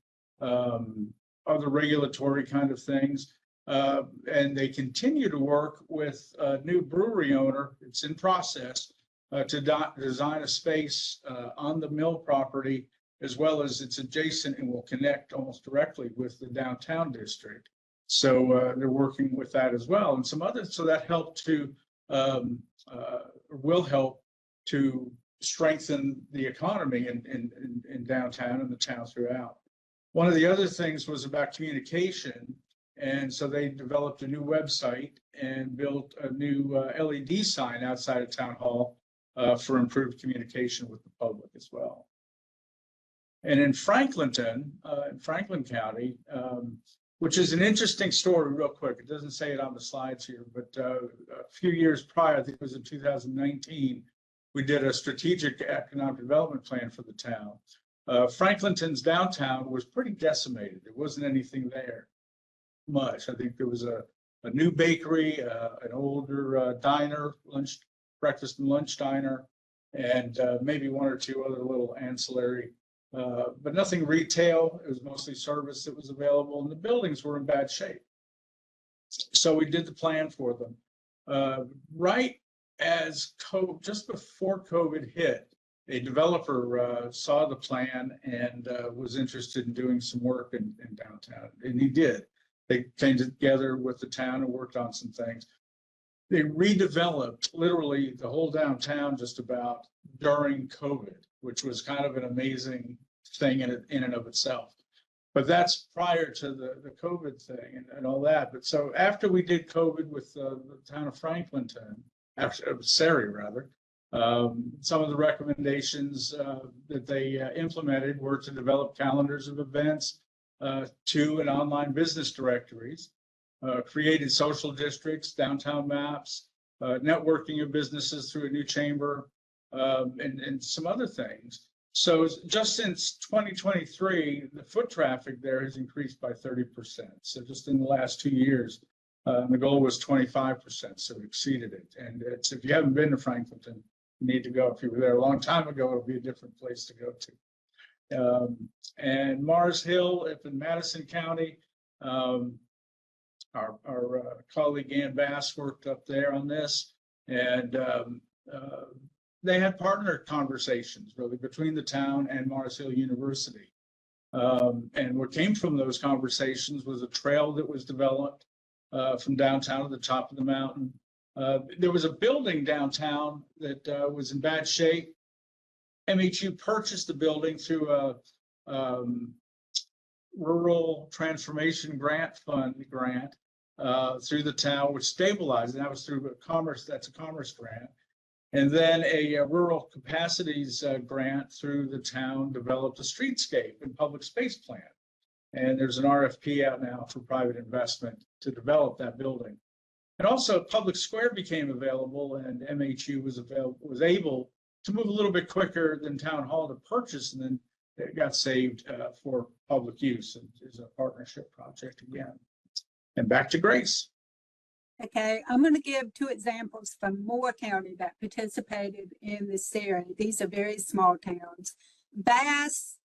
other regulatory kind of things. And they continue to work with a new brewery owner. It's in process to design a space on the mill property as well as it's adjacent and will connect almost directly with the downtown district. So they're working with that as well, and some others. So that helped to will help to strengthen the economy in downtown and the town throughout. One of the other things was about communication, and so they developed a new website and built a new LED sign outside of Town Hall for improved communication with the public as well. And in Franklinton, in Franklin County, which is an interesting story, real quick. It doesn't say it on the slides here, but a few years prior, I think it was in 2019, we did a strategic economic development plan for the town. Franklinton's downtown was pretty decimated. There wasn't anything there much. I think there was a new bakery, an older diner, breakfast and lunch diner, and maybe one or two other little ancillary, but nothing retail. It was mostly service that was available, and the buildings were in bad shape. So we did the plan for them. Right as just before COVID hit, a developer saw the plan and was interested in doing some work in downtown, and he did. They came together with the town and worked on some things. They redeveloped literally the whole downtown just about during COVID, which was kind of an amazing thing in and of itself. But that's prior to the COVID thing and all that. But so after we did COVID with the town of Franklinton, Surrey rather, some of the recommendations that they implemented were to develop calendars of events, to and online business directories, created social districts, downtown maps, networking of businesses through a new chamber, and some other things. So just since 2023, the foot traffic there has increased by 30%. So just in the last 2 years, the goal was 25%, so we exceeded it. And if you haven't been to Franklinton, you need to go. If you were there a long time ago, it'll be a different place to go to. And Mars Hill up in Madison County, our colleague Ann Bass worked up there on this, and they had partner conversations really between the town and Mars Hill University. And what came from those conversations was a trail that was developed from downtown to the top of the mountain. There was a building downtown that was in bad shape. MHU purchased the building through a rural transformation grant through the town, which stabilized, and that was through that's a commerce grant. And then a rural capacities grant through the town developed a streetscape and public space plan. And there's an RFP out now for private investment to develop that building. And also Public Square became available, and MHU was able to move a little bit quicker than Town Hall to purchase, and then it got saved for public use, and is a partnership project again. And back to Grace. Okay, I'm going to give 2 examples from Moore County that participated in this series. These are very small towns. Bass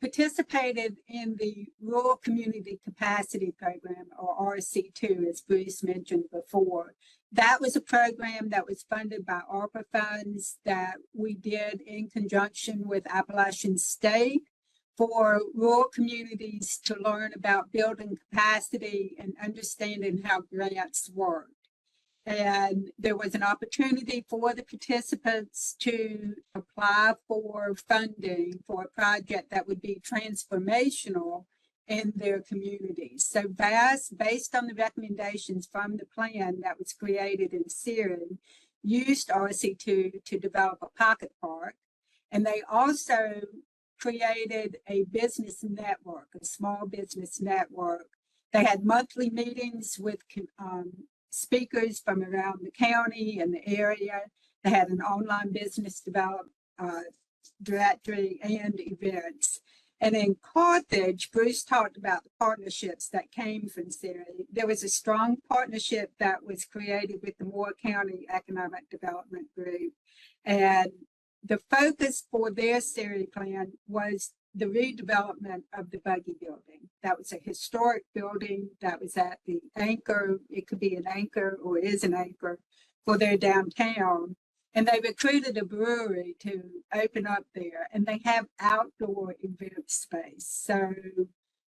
participated in the Rural Community Capacity Program, or RC2, as Bruce mentioned before. That was a program that was funded by ARPA funds that we did in conjunction with Appalachian State for rural communities to learn about building capacity and understanding how grants work. And there was an opportunity for the participants to apply for funding for a project that would be transformational in their communities. So VAS, based on the recommendations from the plan that was created in Syrian, used RC2 to develop a pocket park. And they also created a business network, a small business network. They had monthly meetings with speakers from around the county and the area. They had an online business development directory and events. And in Carthage, Bruce talked about the partnerships that came from Syria. There was a strong partnership that was created with the Moore County Economic Development Group. And the focus for their Syria plan was the redevelopment of the Buggy Building. That was a historic building that was at the anchor. It could be an anchor or is an anchor for their downtown. And they recruited a brewery to open up there, and they have outdoor event space. So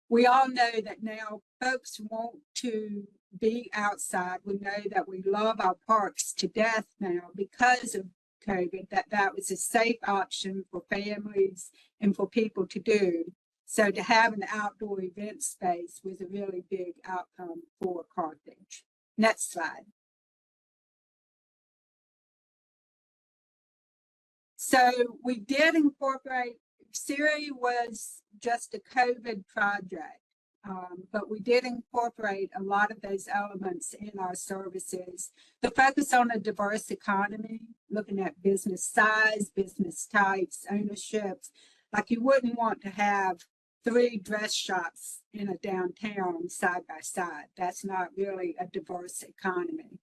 we all know that now folks want to be outside. We know that we love our parks to death now because of COVID, that was a safe option for families and for people to do. So to have an outdoor event space was a really big outcome for Carthage. Next slide. So we did incorporate, Siri was just a COVID project, but we did incorporate a lot of those elements in our services. The focus on a diverse economy, looking at business size, business types, ownerships. Like you wouldn't want to have 3 dress shops in a downtown side by side. That's not really a diverse economy.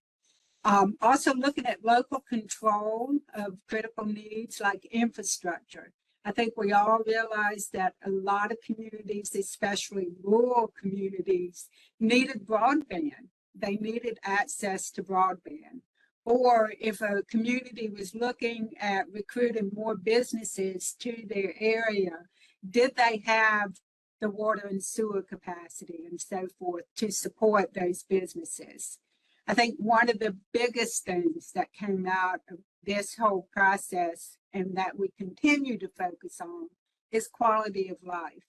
Also looking at local control of critical needs like infrastructure. I think we all realize that a lot of communities, especially rural communities, needed broadband. They needed access to broadband. Or if a community was looking at recruiting more businesses to their area, did they have the water and sewer capacity and so forth to support those businesses? I think one of the biggest things that came out of this whole process and that we continue to focus on is quality of life.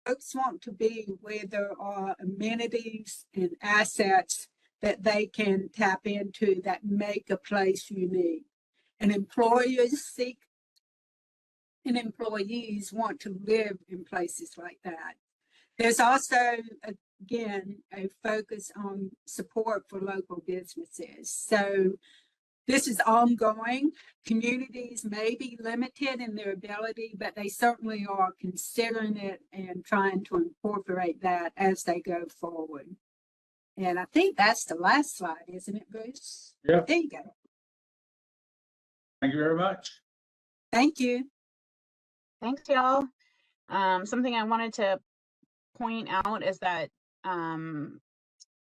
Folks want to be where there are amenities and assets that they can tap into that make a place unique. And employers seek and employees want to live in places like that. There's also, again, a focus on support for local businesses. So this is ongoing. Communities may be limited in their ability, but they certainly are considering it and trying to incorporate that as they go forward. And I think that's the last slide, isn't it, Bruce? Yeah. There you go. Thank you very much. Thank you. Thanks, y'all. Something I wanted to point out is that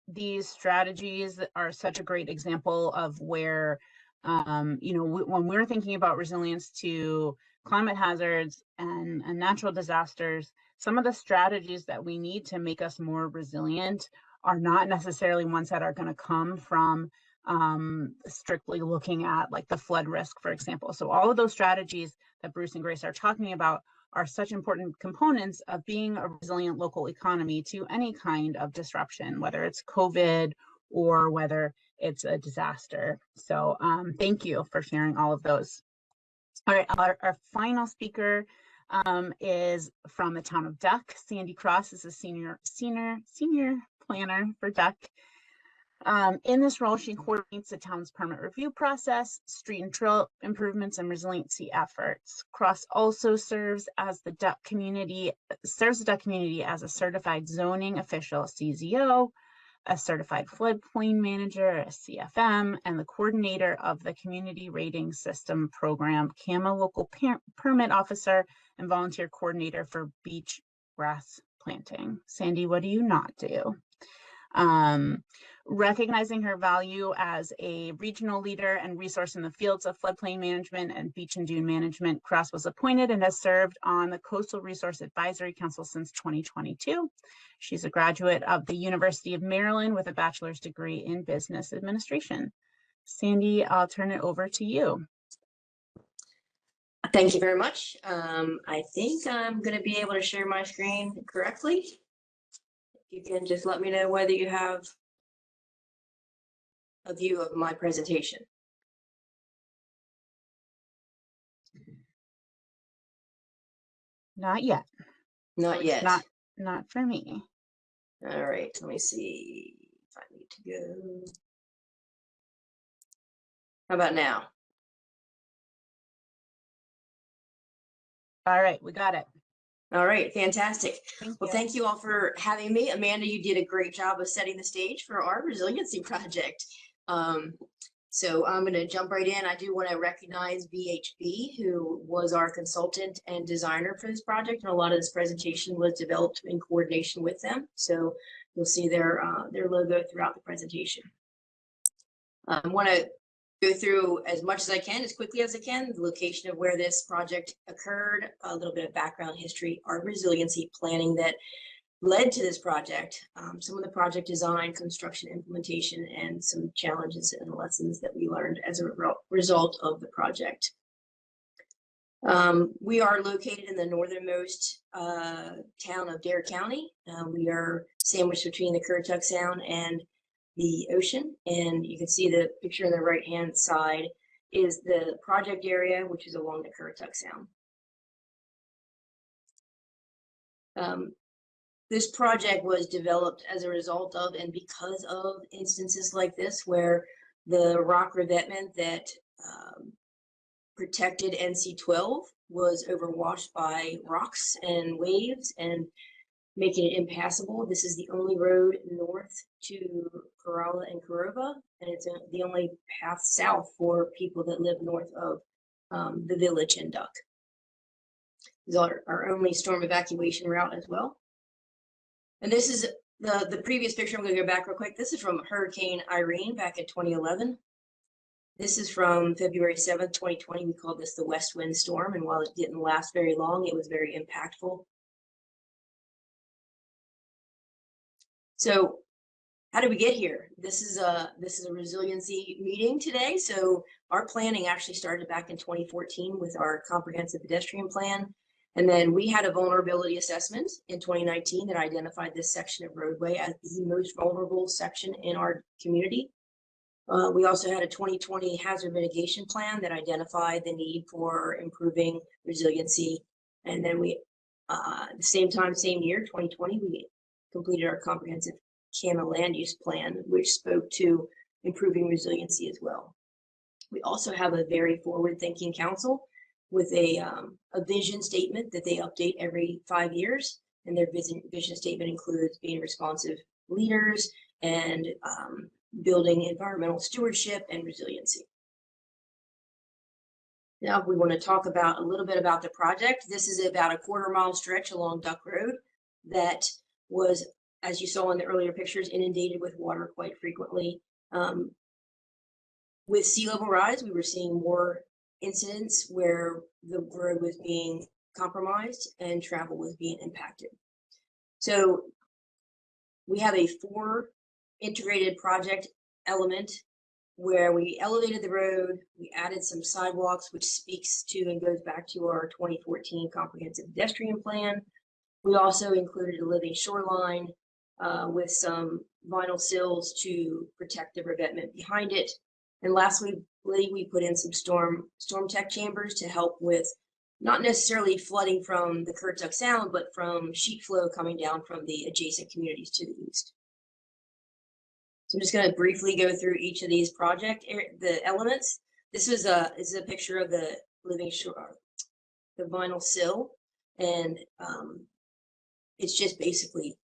these strategies are such a great example of where, when we're thinking about resilience to climate hazards and natural disasters, some of the strategies that we need to make us more resilient are not necessarily ones that are going to come from strictly looking at like the flood risk, for example. So all of those strategies that Bruce and Grace are talking about are such important components of being a resilient local economy to any kind of disruption, whether it's COVID or whether it's a disaster. So thank you for sharing all of those. All right, our final speaker is from the town of Duck. Sandy Cross is a senior planner for Duck. In this role, she coordinates the town's permit review process, street and trail improvements, and resiliency efforts. Cross also serves the Duck community as a certified zoning official, CZO, a certified floodplain manager, a CFM, and the coordinator of the Community Rating System Program, CAMA local permit officer, and volunteer coordinator for beach grass planting. Sandy, what do you not do? Recognizing her value as a regional leader and resource in the fields of floodplain management and beach and dune management, Cross was appointed and has served on the Coastal Resource Advisory Council since 2022. She's a graduate of the University of Maryland with a bachelor's degree in business administration. Sandy, I'll turn it over to you. Thank you very much. I think I'm going to be able to share my screen correctly. You can just let me know whether you have a view of my presentation. Not yet. Not yet. Not for me. All right, let me see if I need to go. How about now? All right, we got it. All right, fantastic. Well, thank you all for having me. Amanda, you did a great job of setting the stage for our resiliency project. So I'm going to jump right in. I do want to recognize VHB, who was our consultant and designer for this project, and a lot of this presentation was developed in coordination with them. So you'll see their logo throughout the presentation. I want to go through as much as I can, as quickly as I can, the location of where this project occurred, a little bit of background history, our resiliency planning that led to this project, some of the project design, construction, implementation, and some challenges and lessons that we learned as a result of the project. We are located in the northernmost town of Dare County. We are sandwiched between the Currituck Sound and the ocean, and you can see the picture on the right hand side is the project area, which is along the Currituck Sound. This project was developed as a result of and because of instances like this, where the rock revetment that protected NC-12 was overwashed by rocks and waves and making it impassable. This is the only road north to Corolla and Corova, and it's the only path south for people that live north of the village in Duck. This is our only storm evacuation route as well. And this is the previous picture. I'm going to go back real quick. This is from Hurricane Irene back in 2011. This is from February 7th, 2020. We called this the West Wind Storm, and while it didn't last very long, it was very impactful. So how did we get here? This is a resiliency meeting today. So our planning actually started back in 2014 with our comprehensive pedestrian plan. And then we had a vulnerability assessment in 2019 that identified this section of roadway as the most vulnerable section in our community. We also had a 2020 hazard mitigation plan that identified the need for improving resiliency. And then we, at the same time, same year, 2020, we completed our comprehensive CAMA land use plan, which spoke to improving resiliency as well. We also have a very forward-thinking council with a vision statement that they update every 5 years. And their vision statement includes being responsive leaders and building environmental stewardship and resiliency. Now we want to talk about a little bit about the project. This is about a quarter-mile stretch along Duck Road that was, as you saw in the earlier pictures, inundated with water quite frequently. With sea level rise, we were seeing more incidents where the road was being compromised and travel was being impacted. So we have a 4 integrated project element where we elevated the road, we added some sidewalks, which speaks to and goes back to our 2014 comprehensive pedestrian plan. We also included a living shoreline with some vinyl sills to protect the revetment behind it. And lastly, we put in some storm tech chambers to help with not necessarily flooding from the Currituck Sound, but from sheet flow coming down from the adjacent communities to the east. So I'm just going to briefly go through each of these the elements. This is a picture of the living shore, the vinyl sill, and it's just basically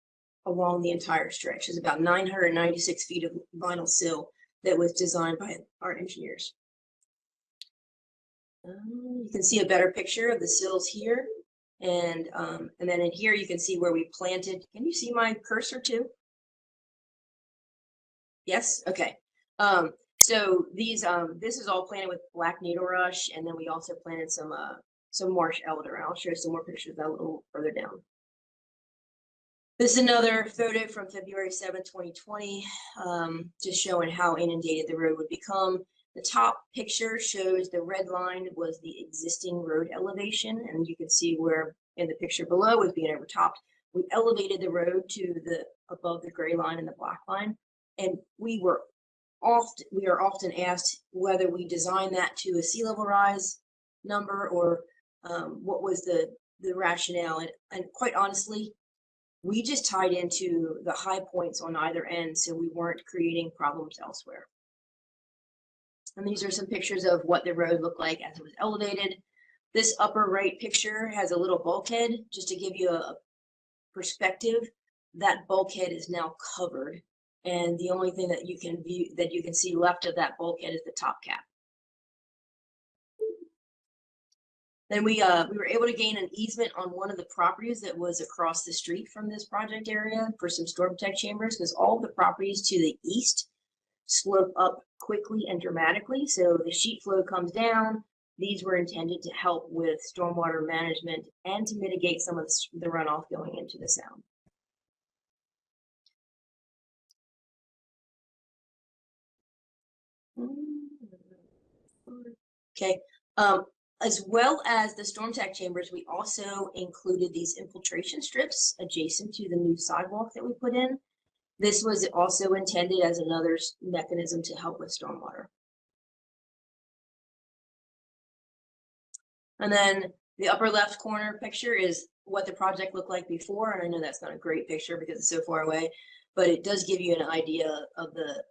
along the entire stretch. It's about 996 feet of vinyl sill that was designed by our engineers. You can see a better picture of the sills here, and then in here you can see where we planted. Can you see my cursor too? Yes. Okay. So these this is all planted with black needle rush, and then we also planted some marsh elder. And I'll show you some more pictures of that a little further down. This is another photo from February 7, 2020, just showing how inundated the road would become. The top picture shows the red line was the existing road elevation, and you can see where in the picture below was being overtopped. We elevated the road to above the gray line and the black line, and we are often asked whether we designed that to a sea level rise number or what was the rationale. And quite honestly, we just tied into the high points on either end, so we weren't creating problems elsewhere. And these are some pictures of what the road looked like as it was elevated. This upper right picture has a little bulkhead, just to give you a perspective. That bulkhead is now covered, and the only thing that you can see left of that bulkhead is the top cap. Then we were able to gain an easement on one of the properties that was across the street from this project area for some storm tech chambers, because all the properties to the east slope up quickly and dramatically. So the sheet flow comes down. These were intended to help with stormwater management and to mitigate some of the runoff going into the sound. Okay. As well as the storm tack chambers, we also included these infiltration strips adjacent to the new sidewalk that we put in. This was also intended as another mechanism to help with stormwater. And then the upper left corner picture is what the project looked like before. And I know that's not a great picture because it's so far away, but it does give you an idea of the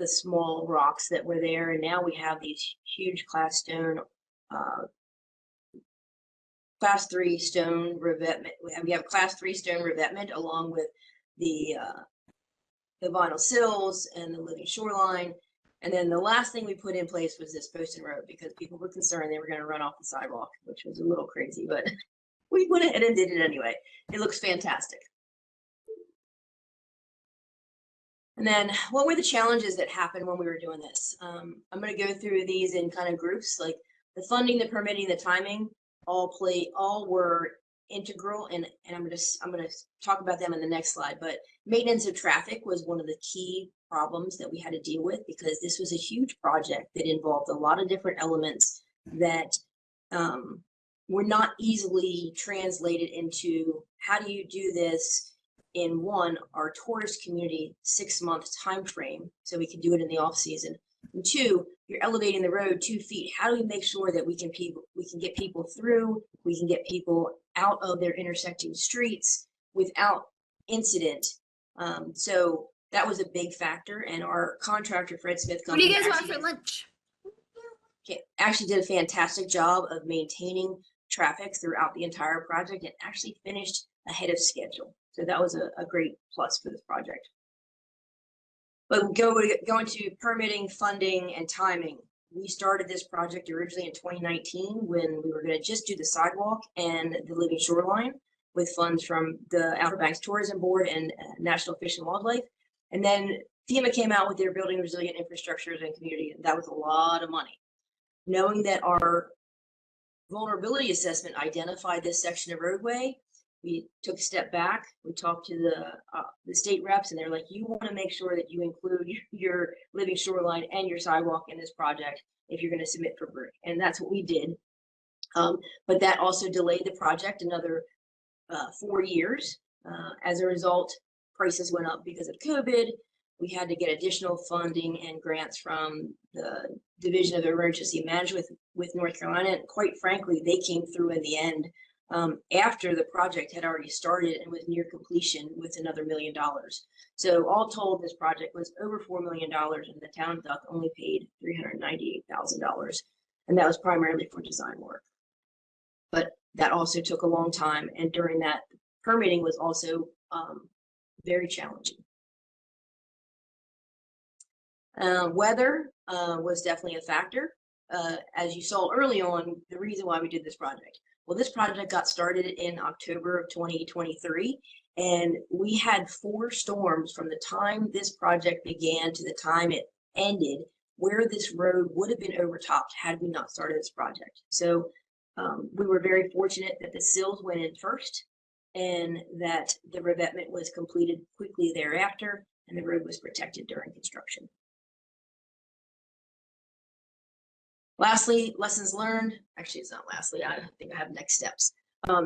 small rocks that were there. And now we have these huge class 3 stone revetment. We have class 3 stone revetment along with the vinyl sills and the living shoreline. And then the last thing we put in place was this post and road because people were concerned they were going to run off the sidewalk, which was a little crazy, but we went ahead and did it anyway. It looks fantastic. And then what were the challenges that happened when we were doing this? I'm going to go through these in kind of groups, like the funding, the permitting, the timing, all were integral, and I'm going to talk about them in the next slide. But maintenance of traffic was one of the key problems that we had to deal with because this was a huge project that involved a lot of different elements that were not easily translated into how do you do this in our tourist community 6-month time frame, so we can do it in the off season. And 2, you're elevating the road 2 feet. How do we make sure that we can get people through, we can get people out of their intersecting streets without incident? So that was a big factor, and our contractor, Fred Smith What do you Company, guys want for lunch? actually did a fantastic job of maintaining traffic throughout the entire project and actually finished ahead of schedule. So that was a great plus for this project. But going to permitting, funding, and timing. We started this project originally in 2019 when we were going to just do the sidewalk and the living shoreline with funds from the Outer Banks Tourism Board and National Fish and Wildlife. And then FEMA came out with their Building Resilient Infrastructures and Community, and that was a lot of money. Knowing that our vulnerability assessment identified this section of roadway, we took a step back. We talked to the state reps, and they're like, you want to make sure that you include your living shoreline and your sidewalk in this project if you're going to submit for BRIC. And that's what we did. But that also delayed the project another 4 years. As a result, prices went up because of COVID. We had to get additional funding and grants from the Division of Emergency Management with North Carolina. And quite frankly, they came through in the end after the project had already started and was near completion with another $1 million. So all told, this project was over $4 million, and the town of Duck only paid $398,000. And that was primarily for design work. But that also took a long time. And during that, permitting was also very challenging. Weather was definitely a factor. As you saw early on, the reason why we did this project. Well, this project got started in October of 2023, and we had 4 storms from the time this project began to the time it ended, where this road would have been overtopped had we not started this project. So we were very fortunate that the sills went in first and that the revetment was completed quickly thereafter, and the road was protected during construction. Lastly, lessons learned. Actually, it's not lastly. I think I have next steps.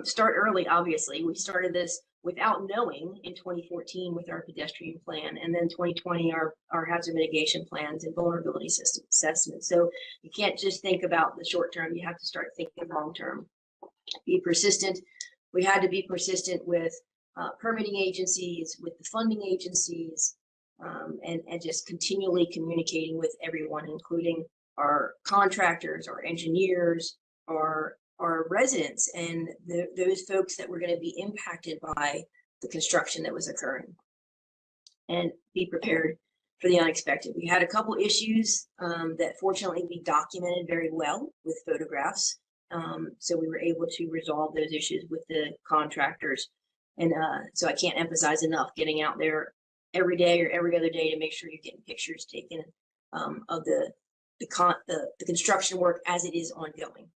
Start early, obviously. We started this without knowing in 2014 with our pedestrian plan, and then 2020 our hazard mitigation plans and vulnerability system assessment. So you can't just think about the short term. You have to start thinking long term. Be persistent. We had to be persistent with permitting agencies, with the funding agencies, and just continually communicating with everyone, including our contractors, our engineers, our residents, and those folks that were going to be impacted by the construction that was occurring. And be prepared for the unexpected. We had a couple issues that fortunately we documented very well with photographs. So we were able to resolve those issues with the contractors. And so I can't emphasize enough getting out there every day or every other day to make sure you're getting pictures taken of the construction work as it is ongoing.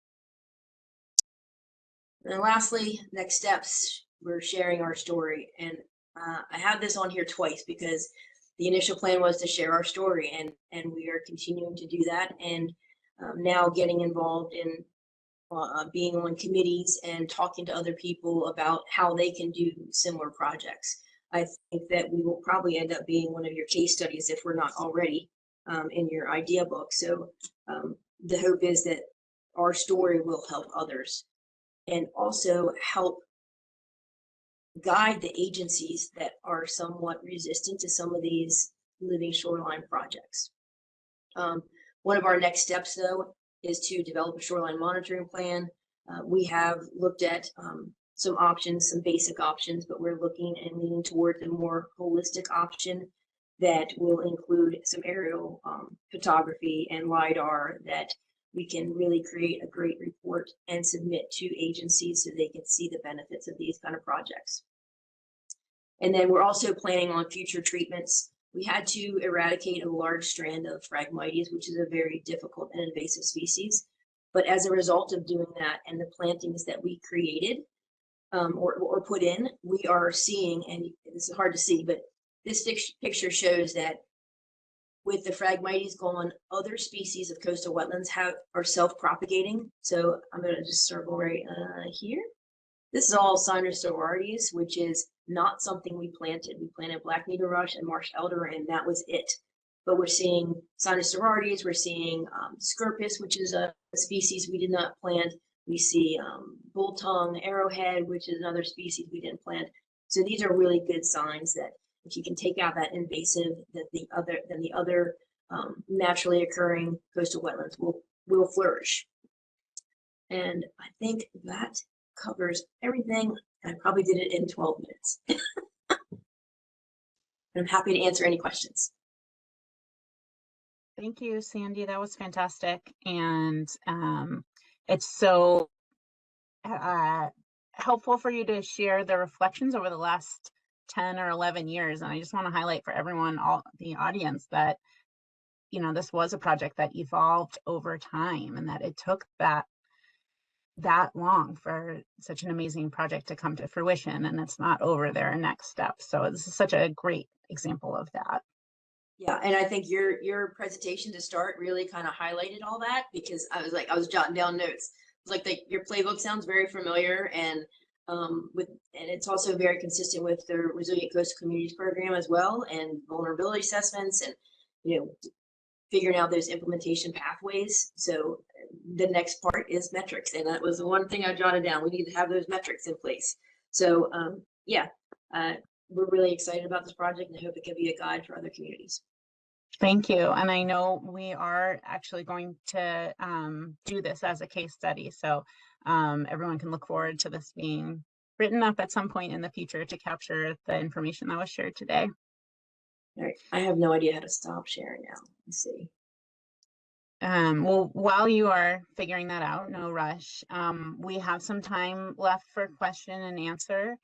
And then lastly, next steps, we're sharing our story. And I have this on here twice because the initial plan was to share our story, and we are continuing to do that. And now getting involved in being on committees and talking to other people about how they can do similar projects. I think that we will probably end up being one of your case studies if we're not already in your idea book. So the hope is that our story will help others and also help guide the agencies that are somewhat resistant to some of these living shoreline projects. One of our next steps, though, is to develop a shoreline monitoring plan. We have looked at some options, some basic options, but we're looking and leaning towards a more holistic option that will include some aerial photography and LiDAR that we can really create a great report and submit to agencies so they can see the benefits of these kind of projects. And then we're also planning on future treatments. We had to eradicate a large strand of Phragmites, which is a very difficult and invasive species. But as a result of doing that and the plantings that we created or put in, we are seeing, and this is hard to see, but this picture shows that with the Phragmites gone, other species of coastal wetlands are self-propagating. So I'm going to just circle right here. This is all Sinosauroides, which is not something we planted. We planted black needle rush and marsh elder, and that was it. But we're seeing Sinosauroides, we're seeing Scirpus, which is a species we did not plant. We see bull tongue, arrowhead, which is another species we didn't plant. So these are really good signs that if you can take out that invasive, that the other naturally occurring coastal wetlands will flourish. And I think that covers everything. I probably did it in 12 minutes. I'm happy to answer any questions. Thank you, Sandy. That was fantastic. And it's so helpful for you to share the reflections over the last 10 or 11 years. And I just want to highlight for everyone, the audience, that, you know, this was a project that evolved over time and that it took that long for such an amazing project to come to fruition, and it's not over there next step. So this is such a great example of that. Yeah, and I think your presentation to start really kind of highlighted all that, because I was jotting down notes. It's like your playbook sounds very familiar, and it's also very consistent with the Resilient Coastal Communities program as well, and vulnerability assessments, and figuring out those implementation pathways. So the next part is metrics, and that was the one thing I jotted down. We need to have those metrics in place. So we're really excited about this project, and I hope it can be a guide for other communities. Thank you. And I know we are actually going to do this as a case study. So everyone can look forward to this being written up at some point in the future to capture the information that was shared today. All right. I have no idea how to stop sharing now. Let's see. Well, while you are figuring that out, no rush. We have some time left for question and answer.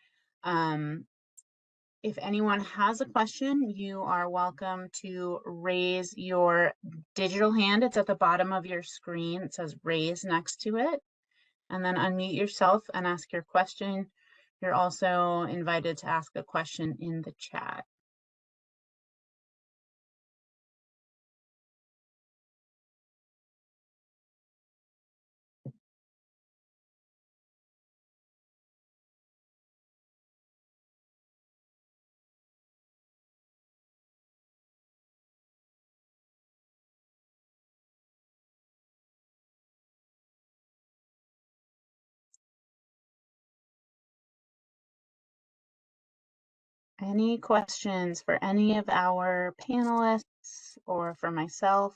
If anyone has a question, you are welcome to raise your digital hand. It's at the bottom of your screen. It says raise next to it. And then unmute yourself and ask your question. You're also invited to ask a question in the chat. Any questions for any of our panelists or for myself?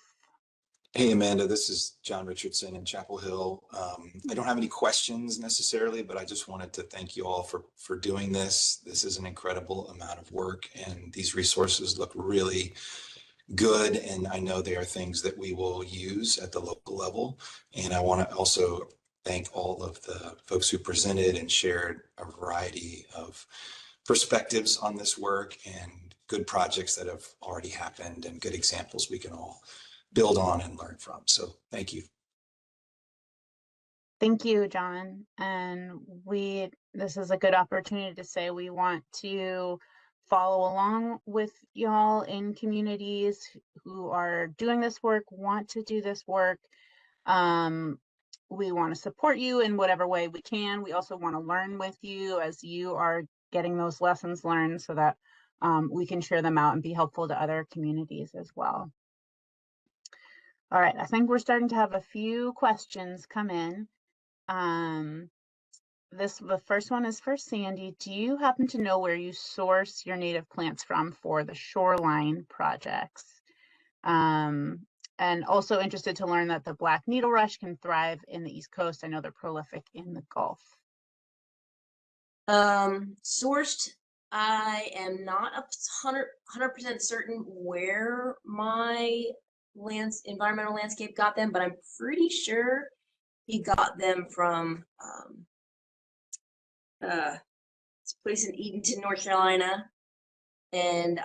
Hey, Amanda, this is John Richardson in Chapel Hill. I don't have any questions necessarily, but I just wanted to thank you all for doing this. This is an incredible amount of work, and these resources look really good. And I know they are things that we will use at the local level. And I want to also thank all of the folks who presented and shared a variety of perspectives on this work and good projects that have already happened and good examples we can all build on and learn from. So thank you. Thank you, John. And this is a good opportunity to say we want to follow along with y'all in communities who are doing this work, want to do this work. We want to support you in whatever way we can. We also want to learn with you as you are getting those lessons learned so that we can share them out and be helpful to other communities as well. All right, I think we're starting to have a few questions come in. The first one is for Sandy. Do you happen to know where you source your native plants from for the shoreline projects? And also interested to learn that the black needle rush can thrive in the East Coast. I know they're prolific in the Gulf. Sourced, I am not 100% certain where my environmental landscape got them, but I'm pretty sure he got them from this place in Edenton, North Carolina. And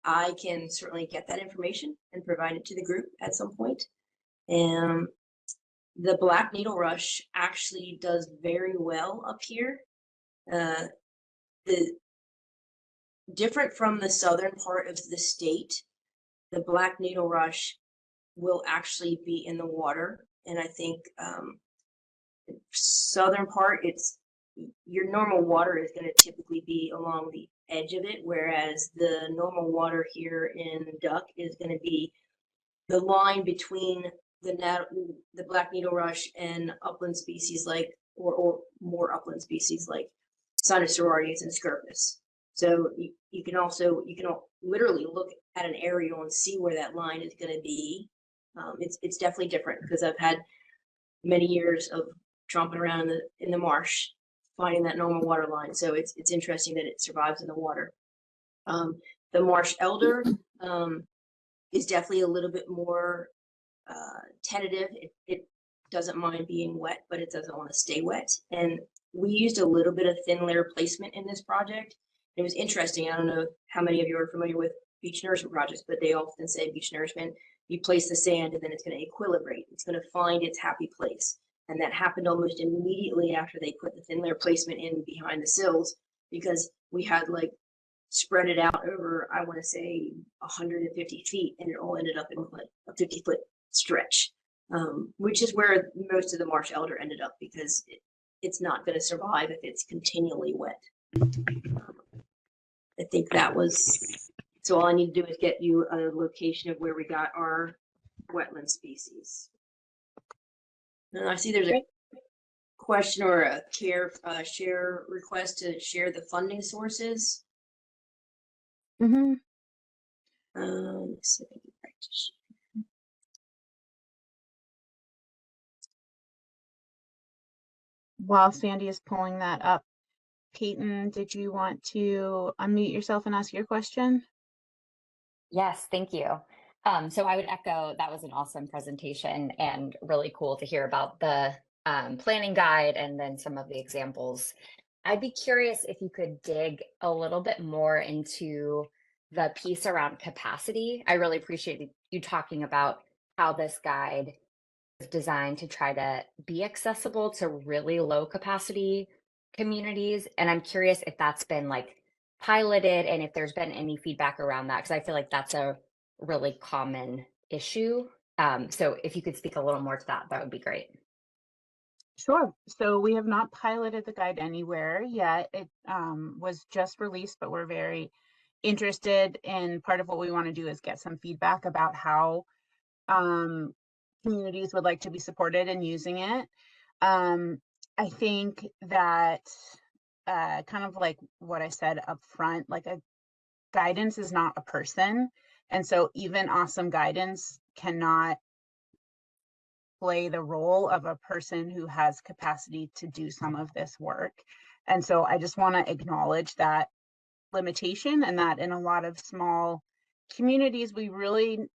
I can certainly get that information and provide it to the group at some point. And the black needle rush actually does very well up here. The different from the southern part of the state, the black needle rush will actually be in the water. And I think southern part, it's your normal water is going to typically be along the edge of it, whereas the normal water here in Duck is going to be the line between the black needle rush and upland species like or more upland species like Sinosauroides and Scirpus. So you can literally look at an aerial and see where that line is going to be. It's definitely different because I've had many years of tromping around in the marsh, finding that normal water line. So it's interesting that it survives in the water. The marsh elder is definitely a little bit more tentative. It doesn't mind being wet, but it doesn't want to stay wet. And we used a little bit of thin layer placement in this project. It was interesting. I don't know how many of you are familiar with beach nourishment projects, but they often say beach nourishment, you place the sand and then it's going to equilibrate. It's going to find its happy place. And that happened almost immediately after they put the thin layer placement in behind the sills, because we had like spread it out over, I want to say 150 feet, and it all ended up in like a 50-foot stretch, which is where most of the marsh elder ended up, because it's not going to survive if it's continually wet. I think that was, so all I need to do is get you a location of where we got our wetland species. And I see there's a question or a share request to share the funding sources. Mm-hmm. So While Sandy is pulling that up, Peyton, did you want to unmute yourself and ask your question? Yes, thank you. So I would echo, that was an awesome presentation and really cool to hear about the planning guide and then some of the examples. I'd be curious if you could dig a little bit more into the piece around capacity. I really appreciate you talking about how this guide is designed to try to be accessible to really low capacity communities. And I'm curious if that's been like piloted and if there's been any feedback around that, because I feel like that's a really common issue. So if you could speak a little more to that, that would be great. Sure. So we have not piloted the guide anywhere yet. It was just released, but we're very interested in, part of what we want to do is get some feedback about how communities would like to be supported in using it. I think that kind of like what I said up front, like a guidance is not a person. And so even awesome guidance cannot play the role of a person who has capacity to do some of this work. And so I just want to acknowledge that limitation, and that in a lot of small communities, they really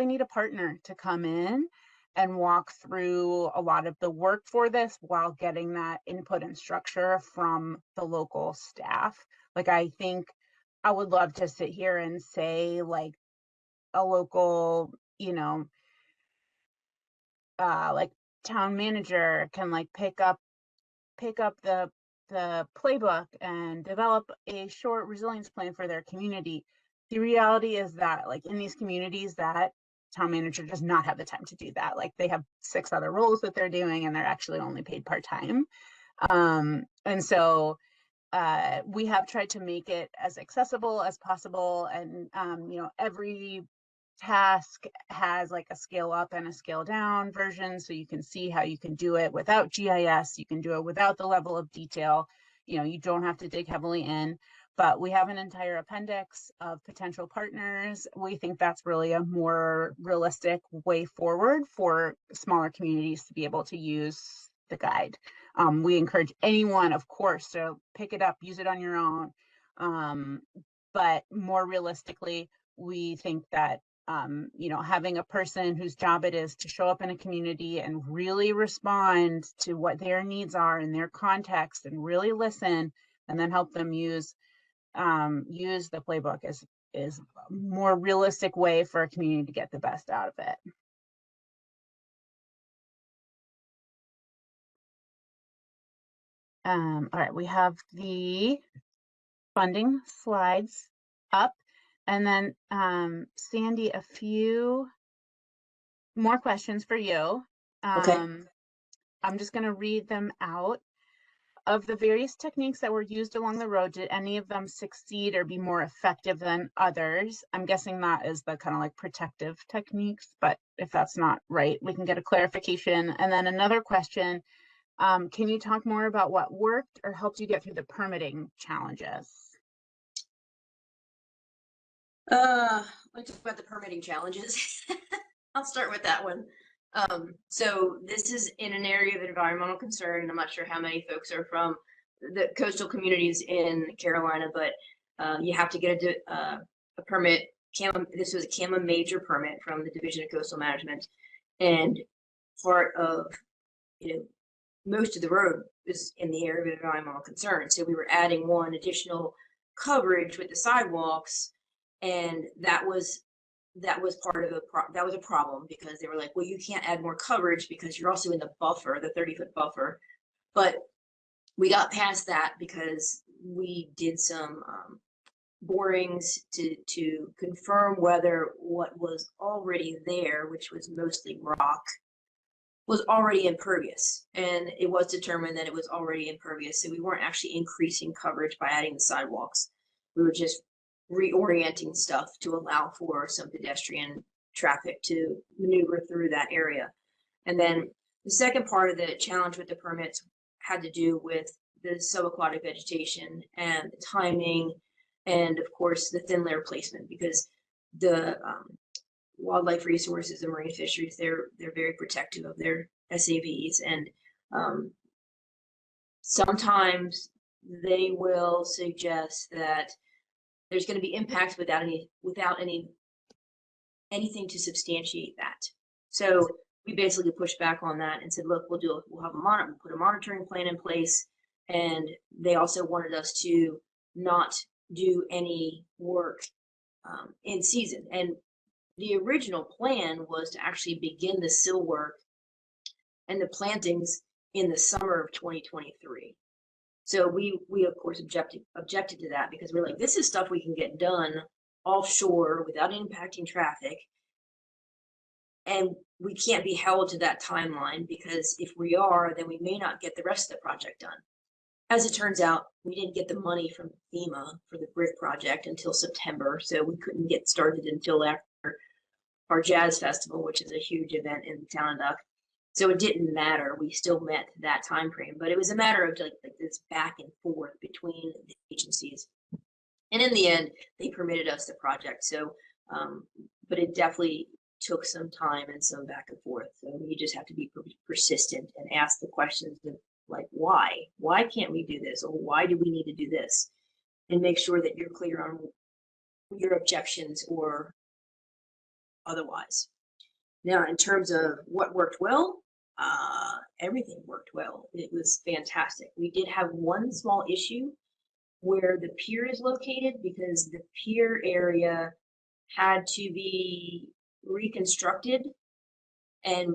need a partner to come in and walk through a lot of the work for this while getting that input and structure from the local staff. Like, I think I would love to sit here and say like a local, like town manager can like pick up the playbook and develop a short resilience plan for their community. The reality is that like in these communities, that town manager does not have the time to do that. Like they have 6 other roles that they're doing and they're actually only paid part-time. And so we have tried to make it as accessible as possible, and every task has like a scale up and a scale down version, so you can see how you can do it without GIS. You can do it without the level of detail. You don't have to dig heavily in, but we have an entire appendix of potential partners. We think that's really a more realistic way forward for smaller communities to be able to use the guide. We encourage anyone, of course, to pick it up, use it on your own. But more realistically, we think that having a person whose job it is to show up in a community and really respond to what their needs are in their context and really listen, and then help them use the playbook is a more realistic way for a community to get the best out of it. All right, we have the funding slides up. And then Sandy, a few more questions for you. Okay. I'm just going to read them out. Of the various techniques that were used along the road, did any of them succeed or be more effective than others? I'm guessing that is the kind of like protective techniques, but if that's not right, we can get a clarification. And then another question, can you talk more about what worked or helped you get through the permitting challenges? Let's talk about the permitting challenges. I'll start with that one. So this is in an area of environmental concern, and I'm not sure how many folks are from the coastal communities in Carolina, but you have to get a permit. This was a CAMA major permit from the Division of Coastal Management, and part of most of the road is in the area of environmental concern. So we were adding one additional coverage with the sidewalks, and that was part of that was a problem, because they were like, well, you can't add more coverage because you're also in the buffer, the 30-foot buffer. But we got past that because we did some borings to confirm whether what was already there, which was mostly rock, was already impervious. And it was determined that it was already impervious. So we weren't actually increasing coverage by adding the sidewalks. We were just reorienting stuff to allow for some pedestrian traffic to maneuver through that area. And then the second part of the challenge with the permits had to do with the subaquatic vegetation and the timing, and of course the thin layer placement, because the wildlife resources and marine fisheries, they're very protective of their SAVs, and sometimes they will suggest that there's going to be impacts without anything to substantiate that. So we basically pushed back on that and said, look, we'll put a monitoring plan in place. And they also wanted us to not do any work in season. And the original plan was to actually begin the sill work and the plantings in the summer of 2023. So we of course objected to that, because we're like, this is stuff we can get done offshore without impacting traffic, and we can't be held to that timeline, because if we are, then we may not get the rest of the project done. As it turns out, we didn't get the money from FEMA for the brick project until September, so we couldn't get started until after our jazz festival, which is a huge event in Talonduck. So it didn't matter. We still met that time frame, but it was a matter of like this back and forth between the agencies. And in the end, they permitted us the project. So, but it definitely took some time and some back and forth. So you just have to be persistent and ask the questions of like, why? Why can't we do this? Or why do we need to do this? And make sure that you're clear on your objections or otherwise. Now, in terms of what worked well, everything worked well. It was fantastic. We did have one small issue where the pier is located, because the pier area had to be reconstructed, and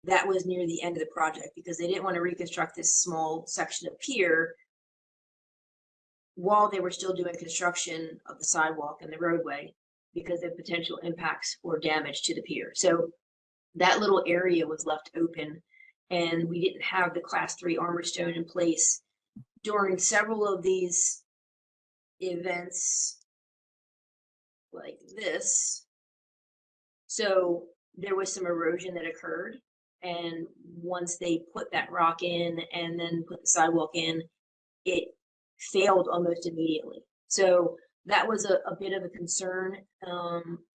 that was near the end of the project because they didn't want to reconstruct this small section of pier while they were still doing construction of the sidewalk and the roadway because of potential impacts or damage to the pier. So that little area was left open, and we didn't have the class 3 armor stone in place during several of these events like this. So there was some erosion that occurred, and once they put that rock in and then put the sidewalk in, it failed almost immediately. So that was a bit of a concern.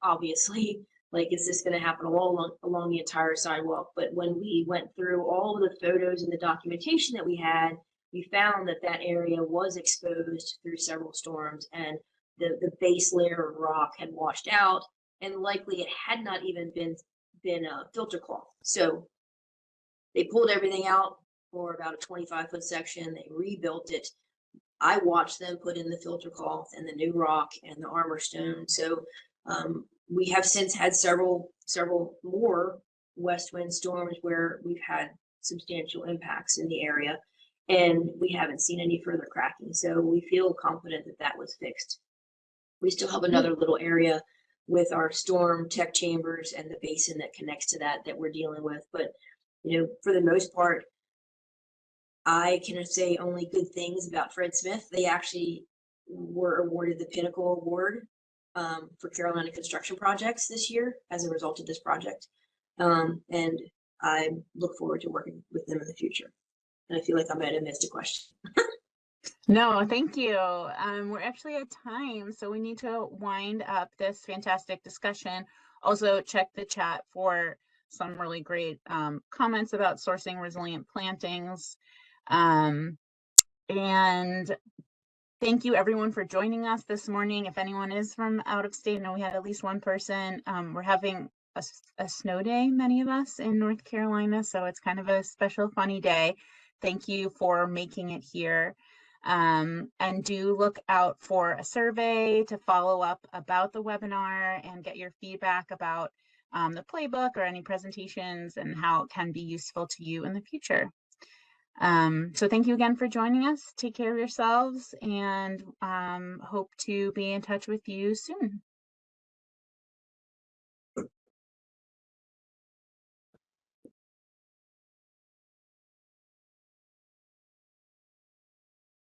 Obviously, like, is this going to happen all along the entire sidewalk? But when we went through all of the photos and the documentation that we had, we found that that area was exposed through several storms, and the base layer of rock had washed out, and likely it had not even been filter cloth. So they pulled everything out for about a 25-foot section. They rebuilt it. I watched them put in the filter cloth and the new rock and the armor stone. So we have since had several more west wind storms where we've had substantial impacts in the area, and we haven't seen any further cracking. So we feel confident that that was fixed. We still have another little area with our storm tech chambers and the basin that connects to that we're dealing with. But, you know, for the most part, I can say only good things about Fred Smith. They actually were awarded the Pinnacle Award for Carolina construction projects this year as a result of this project. And I look forward to working with them in the future. And I feel like I might have missed a question. No, thank you. We're actually at time, so we need to wind up this fantastic discussion. Also, check the chat for some really great comments about sourcing resilient plantings. And thank you everyone for joining us this morning. If anyone is from out of state, I know we had at least one person. We're having a snow day, many of us in North Carolina, so it's kind of a special, funny day. Thank you for making it here. And do look out for a survey to follow up about the webinar and get your feedback about the playbook or any presentations and how it can be useful to you in the future. So thank you again for joining us. Take care of yourselves, and hope to be in touch with you soon.